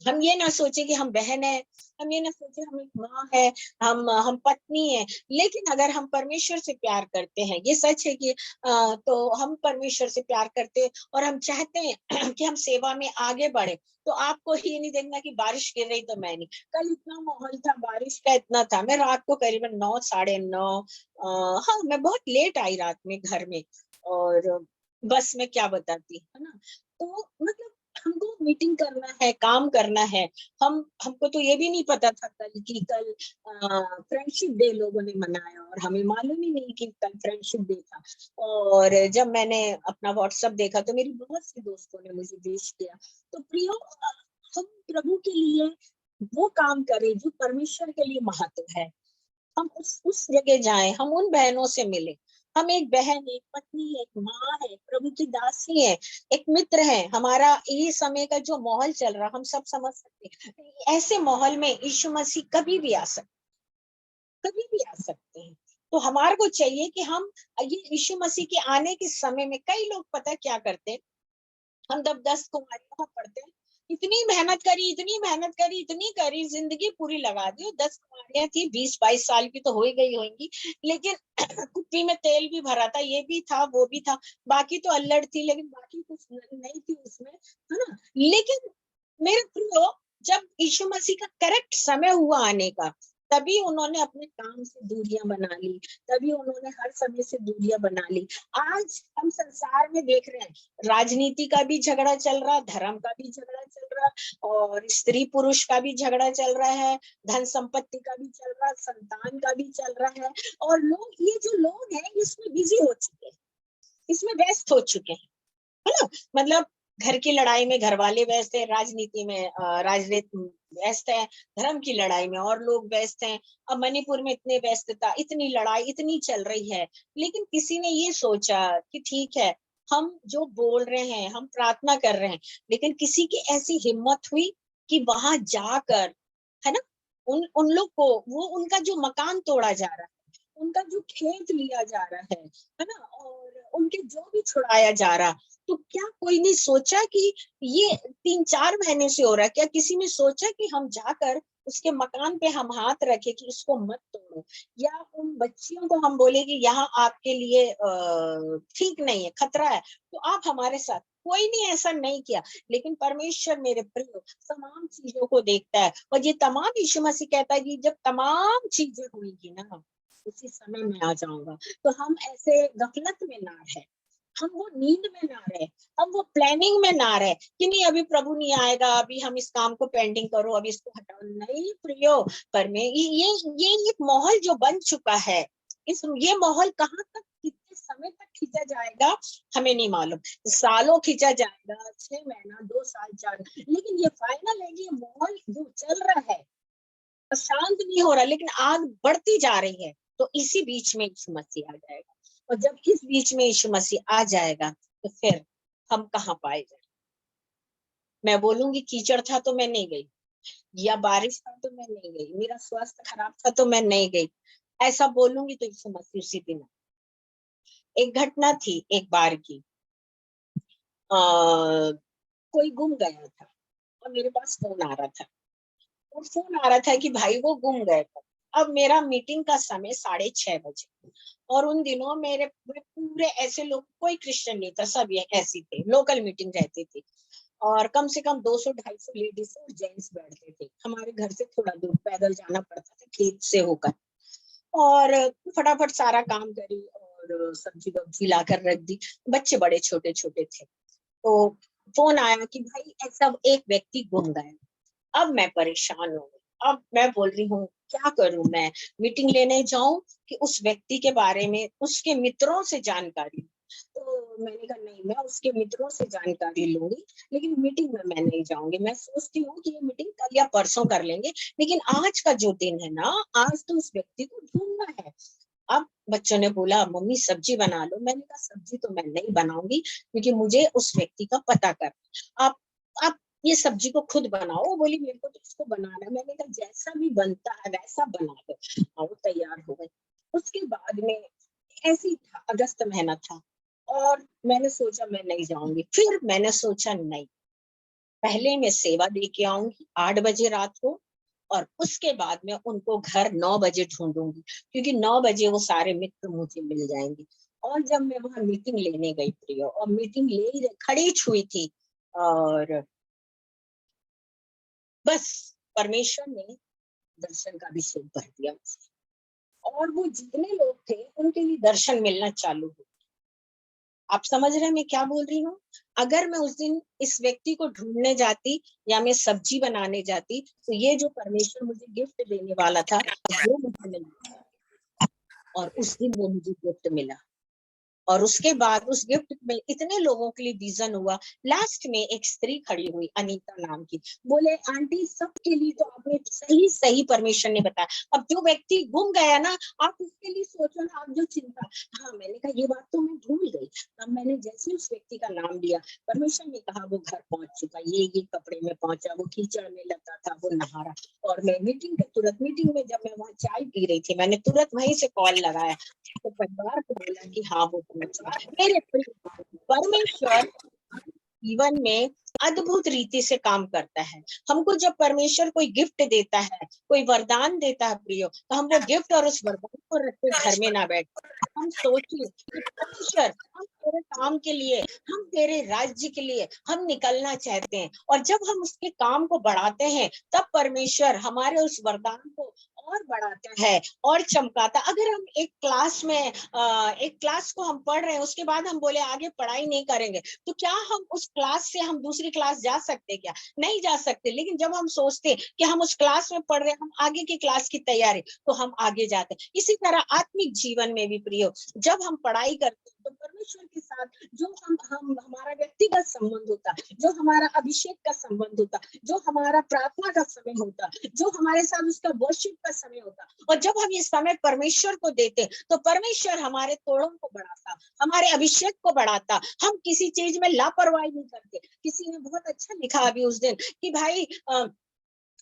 हम ये ना सोचे कि हम बहन है, हम ये ना सोचे हम एक माँ है, हम पत्नी है, लेकिन अगर हम परमेश्वर से प्यार करते हैं, ये सच है कि तो हम परमेश्वर से प्यार करते हैं और हम चाहते हैं कि हम सेवा में आगे बढ़े। तो आपको ये नहीं देखना कि बारिश गिर रही तो मैं नहीं, कल इतना माहौल था बारिश का, इतना था, मैं रात को करीबन 9, 9:30, हाँ मैं बहुत लेट आई रात में घर में, और बस में क्या बताती है ना। तो मतलब हमको मीटिंग करना है, काम करना है। हमको तो ये भी नहीं पता था कल फ्रेंडशिप डे लोगों ने मनाया, और हमें मालूम ही नहीं कि कल फ्रेंडशिप डे था। और जब मैंने अपना व्हाट्सएप देखा तो मेरी बहुत सी दोस्तों ने मुझे विश किया। तो प्रियो, हम प्रभु के लिए वो काम करें जो परमेश्वर के लिए महत्व है। हम उस जगह जाएं, हम उन बहनों से मिलें। हम एक बहन, एक पत्नी, एक माँ है, प्रभु की दासी है, एक मित्र है। हमारा ये समय का जो माहौल चल रहा हम सब समझ सकते हैं, ऐसे माहौल में यीशु मसीह कभी भी आ सकते, कभी भी आ सकते हैं। तो हमारे को चाहिए कि हम ये यीशु मसीह के आने के समय में, कई लोग पता क्या करते हैं, हम जब 10 कुमारियों का पढ़ते हैं, इतनी मेहनत करी, इतनी मेहनत करी, इतनी करी, जिंदगी पूरी लगा दी। 10 कुमारियां थी, 20-22 साल की तो हो ही गई होंगी, लेकिन कुप्पी में तेल भी भरा था, ये भी था, वो भी था, बाकी तो अल्लड़ थी, लेकिन बाकी कुछ नहीं थी उसमें, है ना। लेकिन मेरे प्रियो, जब यीशु मसीह का करेक्ट समय हुआ आने का, तभी उन्होंने अपने काम से दूरियां बना ली, तभी उन्होंने हर समय से दूरियां बना ली। आज हम संसार में देख रहे हैं, राजनीति का भी झगड़ा चल रहा, धर्म का भी झगड़ा चल रहा, और स्त्री पुरुष का भी झगड़ा चल रहा है, धन संपत्ति का भी चल रहा, संतान का भी चल रहा है। और लोग, ये जो लोग हैं इसमें बिजी हो चुके हैं, इसमें व्यस्त हो चुके हैं, है ना। मतलब घर की लड़ाई में घर वाले व्यस्त है, राजनीति में राजनीति व्यस्त है, धर्म की लड़ाई में और लोग व्यस्त हैं। अब मणिपुर में इतने व्यस्तता, इतनी लड़ाई इतनी चल रही है, लेकिन किसी ने ये सोचा कि ठीक है, हम जो बोल रहे हैं, हम प्रार्थना कर रहे हैं, लेकिन किसी की ऐसी हिम्मत हुई कि वहां जाकर, है ना, उन लोग को, वो उनका जो मकान तोड़ा जा रहा है, उनका जो खेत लिया जा रहा है ना, और उनके जो भी छुड़ाया जा रहा, तो क्या कोई ने सोचा कि ये 3-4 महीने से हो रहा है, क्या किसी ने सोचा कि हम जाकर उसके मकान पे हम हाथ रखे कि इसको मत तोड़ो, या उन बच्चियों को हम बोले कि यहाँ आपके लिए ठीक नहीं है, खतरा है, तो आप हमारे साथ। कोई ने ऐसा नहीं किया, लेकिन परमेश्वर मेरे प्रिय तमाम चीजों को देखता है, और ये तमाम यीशु मसीह कहता है कि जब तमाम चीजें हुई ना, उसी समय में आ जाऊंगा। तो हम ऐसे गफलत में ना रहे, हम वो नींद में ना रहे, हम वो प्लानिंग में ना रहे कि नहीं अभी प्रभु नहीं आएगा, अभी हम इस काम को पेंडिंग करो, अभी इसको हटाओ। नहीं प्रियो, पर में ये एक माहौल जो बन चुका है, इस ये माहौल कहाँ तक, कितने समय तक खींचा जाएगा हमें नहीं मालूम। सालों खींचा जाएगा, 6 महीना, 2 साल, 4, लेकिन ये फाइनल है कि ये माहौल जो चल रहा है शांत नहीं हो रहा, लेकिन आग बढ़ती जा रही है। तो इसी बीच में यीशु मसीह आ जाएगा, और जब इस बीच में यीशु मसीह आ जाएगा तो फिर हम कहाँ पाए जाए। मैं बोलूंगी कीचड़ था तो मैं नहीं गई, या बारिश था तो मैं नहीं गई, मेरा स्वास्थ्य खराब था तो मैं नहीं गई, ऐसा बोलूंगी तो यीशु मसीह उसी दिन। एक घटना थी एक बार की, कोई गुम गया था और मेरे पास फोन आ रहा था, और फोन आ रहा था कि भाई वो गुम गए थे। अब मेरा मीटिंग का समय 6:30 बजे, और उन दिनों मेरे पूरे ऐसे लोग, कोई क्रिश्चियन नहीं था, सब ये ऐसी थे, लोकल मीटिंग रहती थी, और कम से कम 200-250 लेडीज और जेंट्स बैठते थे। हमारे घर से थोड़ा दूर पैदल जाना पड़ता था खेत से होकर, और फटाफट सारा काम करी और सब्जी वब्जी लाकर रख दी। बच्चे बड़े छोटे छोटे थे, तो फोन आया कि भाई ऐसा एक व्यक्ति गुम गया। अब मैं परेशान हो गई। अब मैं बोल रही हूँ क्या करूं मैं, मीटिंग लेने जाऊं कि उस व्यक्ति के बारे में उसके मित्रों से जानकारी। तो मैंने कहा नहीं, मैं उसके मित्रों से जानकारी लूंगी, लेकिन मीटिंग में मैं नहीं जाऊंगी। मैं सोचती हूँ कि ये मीटिंग कल या परसों कर लेंगे, लेकिन आज का जो दिन है ना, आज तो उस व्यक्ति को ढूंढना है। अब बच्चों ने बोला मम्मी सब्जी बना लो। मैंने कहा सब्जी तो मैं नहीं बनाऊंगी, क्योंकि मुझे उस व्यक्ति का पता करना। आप ये सब्जी को खुद बनाओ। वो बोली मेरे को तो इसको बनाना है। मैंने कहा जैसा भी बनता है वैसा बना दो। हाँ, वो तैयार हो गई। उसके बाद में ऐसे ही था, अगस्त महीना था, और मैंने सोचा मैं नहीं जाऊंगी। फिर मैंने सोचा नहीं, पहले मैं सेवा दे के आऊंगी 8 बजे रात को, और उसके बाद में उनको घर 9 बजे ढूंढूंगी, क्योंकि 9 बजे वो सारे मित्र मुझे मिल जाएंगे। और जब मैं वहां मीटिंग लेने गई प्रियो, और मीटिंग ले ही खड़ी हुई थी, और बस परमेश्वर ने दर्शन का अभिषेक भर दिया मुझे, और वो जितने लोग थे उनके लिए दर्शन मिलना चालू हो। आप समझ रहे हैं मैं क्या बोल रही हूँ? अगर मैं उस दिन इस व्यक्ति को ढूंढने जाती, या मैं सब्जी बनाने जाती, तो ये जो परमेश्वर मुझे गिफ्ट देने वाला था वो मुझे नहीं मिला। और उस दिन वो मुझे गिफ्ट मिला। और उसके बाद उस गिफ्ट में इतने लोगों के लिए विजन हुआ। लास्ट में एक स्त्री खड़ी हुई, अनीता नाम की, बोले आंटी सबके लिए तो आपने सही सही परमेश्वर ने बताया। अब जो व्यक्ति गुम गया ना, आप उसके लिए सोचो ना, आप जो चिंता। हाँ, मैंने कहा ये बात तो मैं भूल गई। तब मैंने जैसे उस व्यक्ति का नाम लिया, परमेश्वर ने कहा वो घर पहुंच चुका, ये कपड़े में पहुंचा, वो कीचड़ में लगा था, वो नहा रहा। और मैं मीटिंग में जब मैं वहां चाय पी रही थी, मैंने तुरंत वहीं से कॉल लगाया, तो परिवार को बोला कि हाँ वो पहुंच गया। मेरे परमेश्वर जीवन में अद्भुत रीति से काम करता है। हमको जब परमेश्वर कोई गिफ्ट देता है, कोई वरदान देता है प्रियो, तो हम वो गिफ्ट और उस वरदान को रख के घर में ना बैठ, हम सोचिए कि परमेश्वर हम तेरे काम के लिए, हम तेरे राज्य के लिए हम निकलना चाहते हैं। और जब हम उसके काम को बढ़ाते हैं, तब परमेश्वर हमारे उस वरदान को और बढ़ाता है और चमकाता। अगर हम एक क्लास को हम पढ़ रहे हैं, उसके बाद हम बोले आगे पढ़ाई नहीं करेंगे, तो क्या हम उस क्लास से हम दूसरी क्लास जा सकते? क्या नहीं जा सकते। लेकिन जब हम सोचते कि हम उस क्लास में पढ़ रहे हैं, हम आगे की क्लास की तैयारी, तो हम आगे जाते हैं। इसी तरह आत्मिक जीवन में भी प्रियो, जब हम पढ़ाई करते हैं, तो परमेश्वर के साथ जो हम हमारा व्यक्तिगत संबंध होता, जो हमारा अभिषेक का संबंध होता, जो हमारा प्रार्थना का समय होता, जो हमारे साथ उसका वर्शिप का समय होता, और जब हम ये समय परमेश्वर को देते, तो परमेश्वर हमारे तोड़ों को बढ़ाता, हमारे अभिषेक को बढ़ाता। हम किसी चीज में लापरवाही नहीं करते। किसी ने बहुत अच्छा लिखा अभी उस दिन कि भाई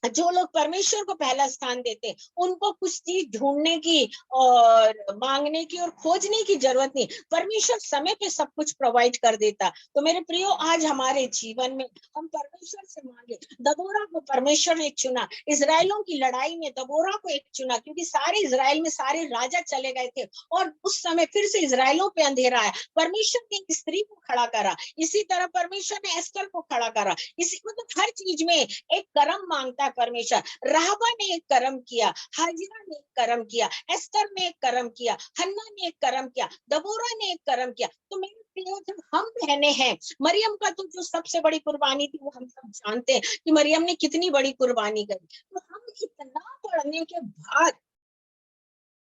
जो लोग परमेश्वर को पहला स्थान देते, उनको कुछ चीज ढूंढने की और मांगने की और खोजने की जरूरत नहीं, परमेश्वर समय पे सब कुछ प्रोवाइड कर देता। तो मेरे प्रियो, आज हमारे जीवन में हम परमेश्वर से मांगे। दबोरा को परमेश्वर ने चुना, इजराइलों की लड़ाई में दबोरा को एक चुना, क्योंकि सारे इजराइल में सारे राजा चले गए थे, और उस समय फिर से इजराइलों पे अंधेरा है। परमेश्वर ने एक स्त्री को खड़ा करा, इसी तरह परमेश्वर ने एस्टर को खड़ा करा। इसी मतलब हर चीज में एक कर्म मांगता है परमेश्वर। राहबा ने एक कर्म किया, हाजिरा ने एक कर्म किया, एस्तर ने एक कर्म किया, हन्ना ने एक कर्म किया, दबोरा ने एक कर्म किया। तो मेरे प्रियो, जब हम बहने हैं, मरियम का तो जो सबसे बड़ी कुर्बानी थी वो हम सब जानते हैं कि मरियम ने कितनी बड़ी कुर्बानी करी। तो हम इतना पढ़ने के बाद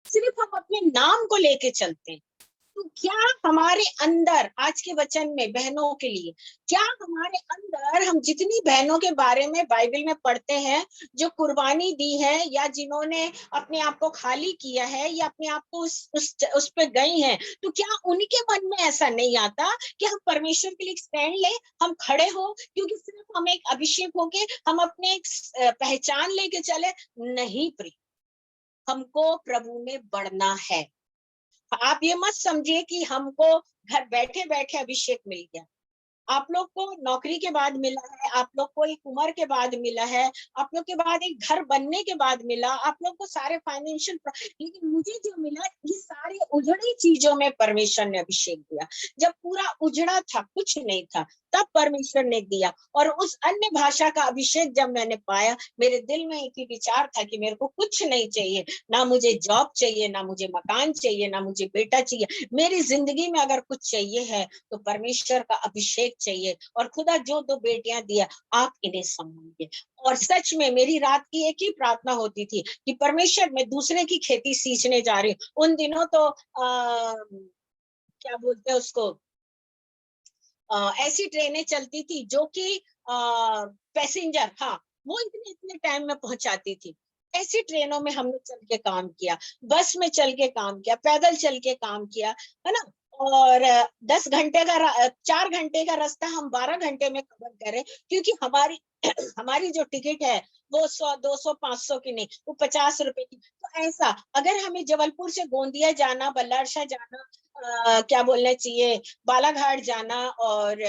सिर्फ हम अपने नाम को लेके चलते हैं। तो क्या हमारे अंदर आज के वचन में बहनों के लिए, क्या हमारे अंदर हम जितनी बहनों के बारे में बाइबल में पढ़ते हैं, जो कुर्बानी दी है, या जिन्होंने अपने आप को खाली किया है, या अपने आप को उस पे गई हैं, तो क्या उनके मन में ऐसा नहीं आता कि हम परमेश्वर के लिए स्टैंड ले, हम खड़े हो, क्योंकि सिर्फ हम एक अभिषेक होके हम अपने एक पहचान लेके चले? नहीं प्रिय, हमको प्रभु में बढ़ना है। आप ये मत समझिए कि हमको घर बैठे बैठे अभिषेक मिल गया। आप लोग को नौकरी के बाद मिला है, आप लोग को एक उम्र के बाद मिला है, आप लोग के बाद एक घर बनने के बाद मिला, आप लोग को सारे फाइनेंशियल, लेकिन मुझे जो मिला, ये सारी उजड़ी चीजों में परमेश्वर ने अभिषेक दिया। जब पूरा उजड़ा था, कुछ नहीं था, तब परमेश्वर ने दिया। और उस अन्य भाषा का अभिषेक जब मैंने पाया, मेरे दिल में एक ही विचार था कि मेरे को कुछ नहीं चाहिए, ना मुझे जॉब चाहिए, ना मुझे मकान चाहिए, ना मुझे बेटा चाहिए। मेरी जिंदगी में अगर कुछ चाहिए है तो परमेश्वर का अभिषेक चाहिए। और खुदा जो 2 बेटियां दिया, आप इन्हें संभालिए। और सच में मेरी रात की एक ही प्रार्थना होती थी कि परमेश्वर, मैं दूसरे की खेती सींचने जा रही हूँ। उन दिनों तो क्या बोलते हैं उसको, ऐसी ट्रेनें चलती थी जो कि पैसेंजर, हाँ, वो इतने इतने टाइम में पहुंचाती थी। ऐसी ट्रेनों में हमने चल के काम किया, बस में चल के काम किया, पैदल चल के काम किया, है ना। और 10 घंटे का 4 घंटे का रास्ता हम 12 घंटे में कवर करें, क्योंकि हमारी हमारी जो टिकट है वो 100, 200, 500 की नहीं, वो 50 रुपए की। तो ऐसा अगर हमें जबलपुर से गोंदिया जाना, बल्लारशाह जाना, क्या बोलना चाहिए, बालाघाट जाना, और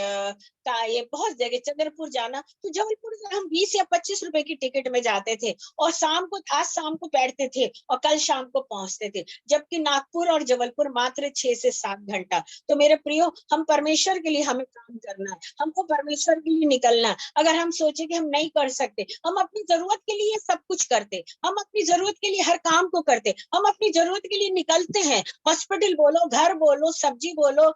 ये बहुत जगह, चंद्रपुर जाना, तो जबलपुर से हम 20 या 25 रुपए की टिकट में जाते थे, और आज शाम को बैठते थे और कल शाम को पहुंचते थे। जबकि नागपुर और जबलपुर मात्र 6 से 7 घंटा। तो मेरे प्रियो, हम परमेश्वर के लिए हमें काम करना है, हमको परमेश्वर के लिए निकलना है। अगर हम सोचे कि हम नहीं कर सकते, हम अपनी जरूरत के लिए सब कुछ करते, हम अपनी जरूरत के लिए हर काम को करते, हम अपनी जरूरत के लिए निकलते हैं। हॉस्पिटल बोलो, घर बोलो, सब्जी बोलो,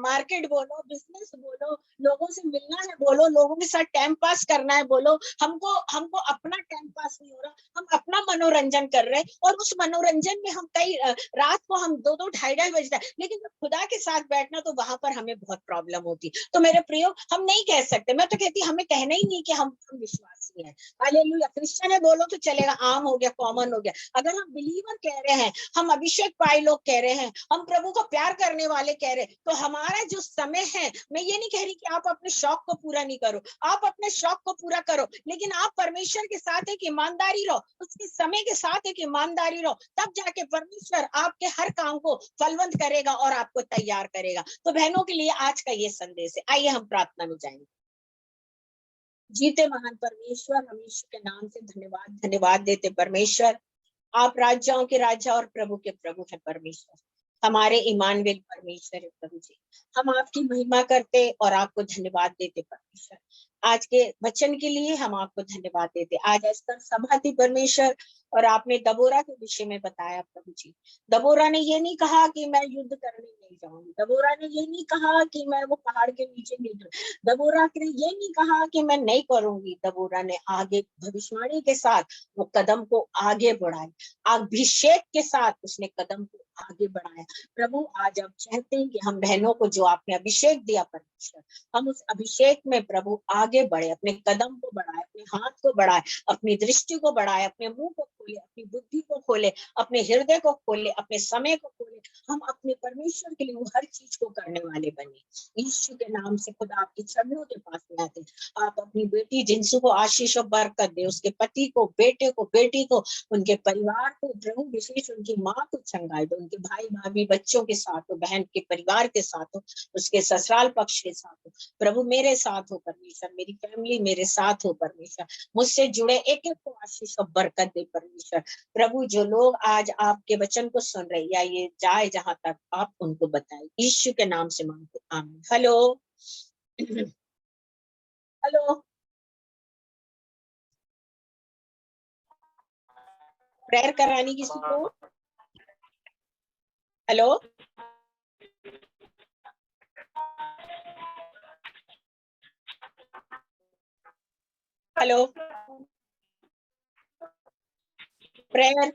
मार्केट बोलो, बिजनेस बोलो, लोगों से मिलना है बोलो, लोगों के साथ टाइम पास करना है बोलो, हमको हमको अपना टाइम पास नहीं हो रहा, हम अपना मनोरंजन कर रहे हैं। और उस मनोरंजन में हम कई रात को हम 2-2, ढाई-ढाई बजता है, लेकिन जब खुदा के साथ बैठना तो वहां पर हमें बहुत प्रॉब्लम होती। तो मेरे प्रियो, हम नहीं कह सकते, मैं तो कहती हमें कहना ही नहीं कि हम विश्वासी हैं। हालेलुया। क्रिश्चियन है बोलो तो चलेगा, आम हो गया, कॉमन हो गया। अगर हम बिलीवर कह रहे हैं, हम अभिषेक पाए लोग कह रहे हैं, हम प्रभु को प्यार करने वाले कह रहे हैं, तो हमारा जो समय है, मैं ये नहीं कह रही कि आप अपने शौक को पूरा नहीं करो, आप अपने शौक को पूरा करो, लेकिन आप परमेश्वर के साथ एक ईमानदारी रहो, उसके समय के साथ एक ईमानदारी रहो, तब जाके परमेश्वर आपके हर काम को फलवंत करेगा और आपको तैयार करेगा। तो बहनों के लिए आज का ये संदेश है। आइए हम प्रार्थना में जाएंगे। जीते महान परमेश्वर, हम यीशु के नाम से धन्यवाद धन्यवाद देते परमेश्वर। आप राजाओं के राजा और प्रभु के प्रभु है परमेश्वर, हमारे इमानुएल परमेश्वर है प्रभु जी। हम आपकी महिमा करते और आपको धन्यवाद देते परमेश्वर। आज के वचन के लिए हम आपको धन्यवाद देते। आज एस्तर सभा थी परमेश्वर, और आपने दबोरा के विषय में बताया प्रभु जी। दबोरा ने ये नहीं कहा कि मैं युद्ध करने नहीं जाऊंगी, दबोरा ने ये नहीं कहा कि मैं वो पहाड़ के नीचे नहीं, दबोरा ने ये नहीं कहा कि मैं नहीं करूंगी। दबोरा ने आगे भविष्यवाणी के साथ वो कदम को आगे बढ़ाई, अभिषेक के साथ उसने कदम को आगे बढ़ाया। प्रभु, आज आप चाहते हैं कि हम बहनों को जो आपने अभिषेक दिया परमेश्वर, हम उस अभिषेक में प्रभु आगे बढ़े, अपने कदम को बढ़ाए, अपने हाथ को बढ़ाए, अपनी दृष्टि को बढ़ाए, अपने मुंह को खोले, अपनी बुद्धि को खोले, अपने हृदय को खोले, अपने समय को खोले। हम अपने परमेश्वर के लिए वो हर चीज को करने वाले बने। यीशु के नाम से खुदा आपके चरणों के पास में आते, आप अपनी बेटी जिंसू को आशीष और बरकत दे, उसके पति को, बेटे को, बेटी को, उनके परिवार को, प्रभु विशेष उनकी माँ को चंगाई दो, उनके भाई भाभी बच्चों के साथ हो, बहन के परिवार के साथ हो, उसके ससुराल पक्ष के साथ हो। प्रभु मेरे साथ हो परमेश्वर, मेरी फैमिली मेरे साथ हो परमेश्वर, मुझसे जुड़े एक एक को आशीष और बरकत दे परमेश्वर। प्रभु, जो लोग आज आपके वचन को सुन रहे, या ये जाए जहां तक, आप उनको बताएं, यीशु के नाम से मांगते, आमीन। हेलो हेलो, प्रेयर करानी किसी को? Hello, hello, prayer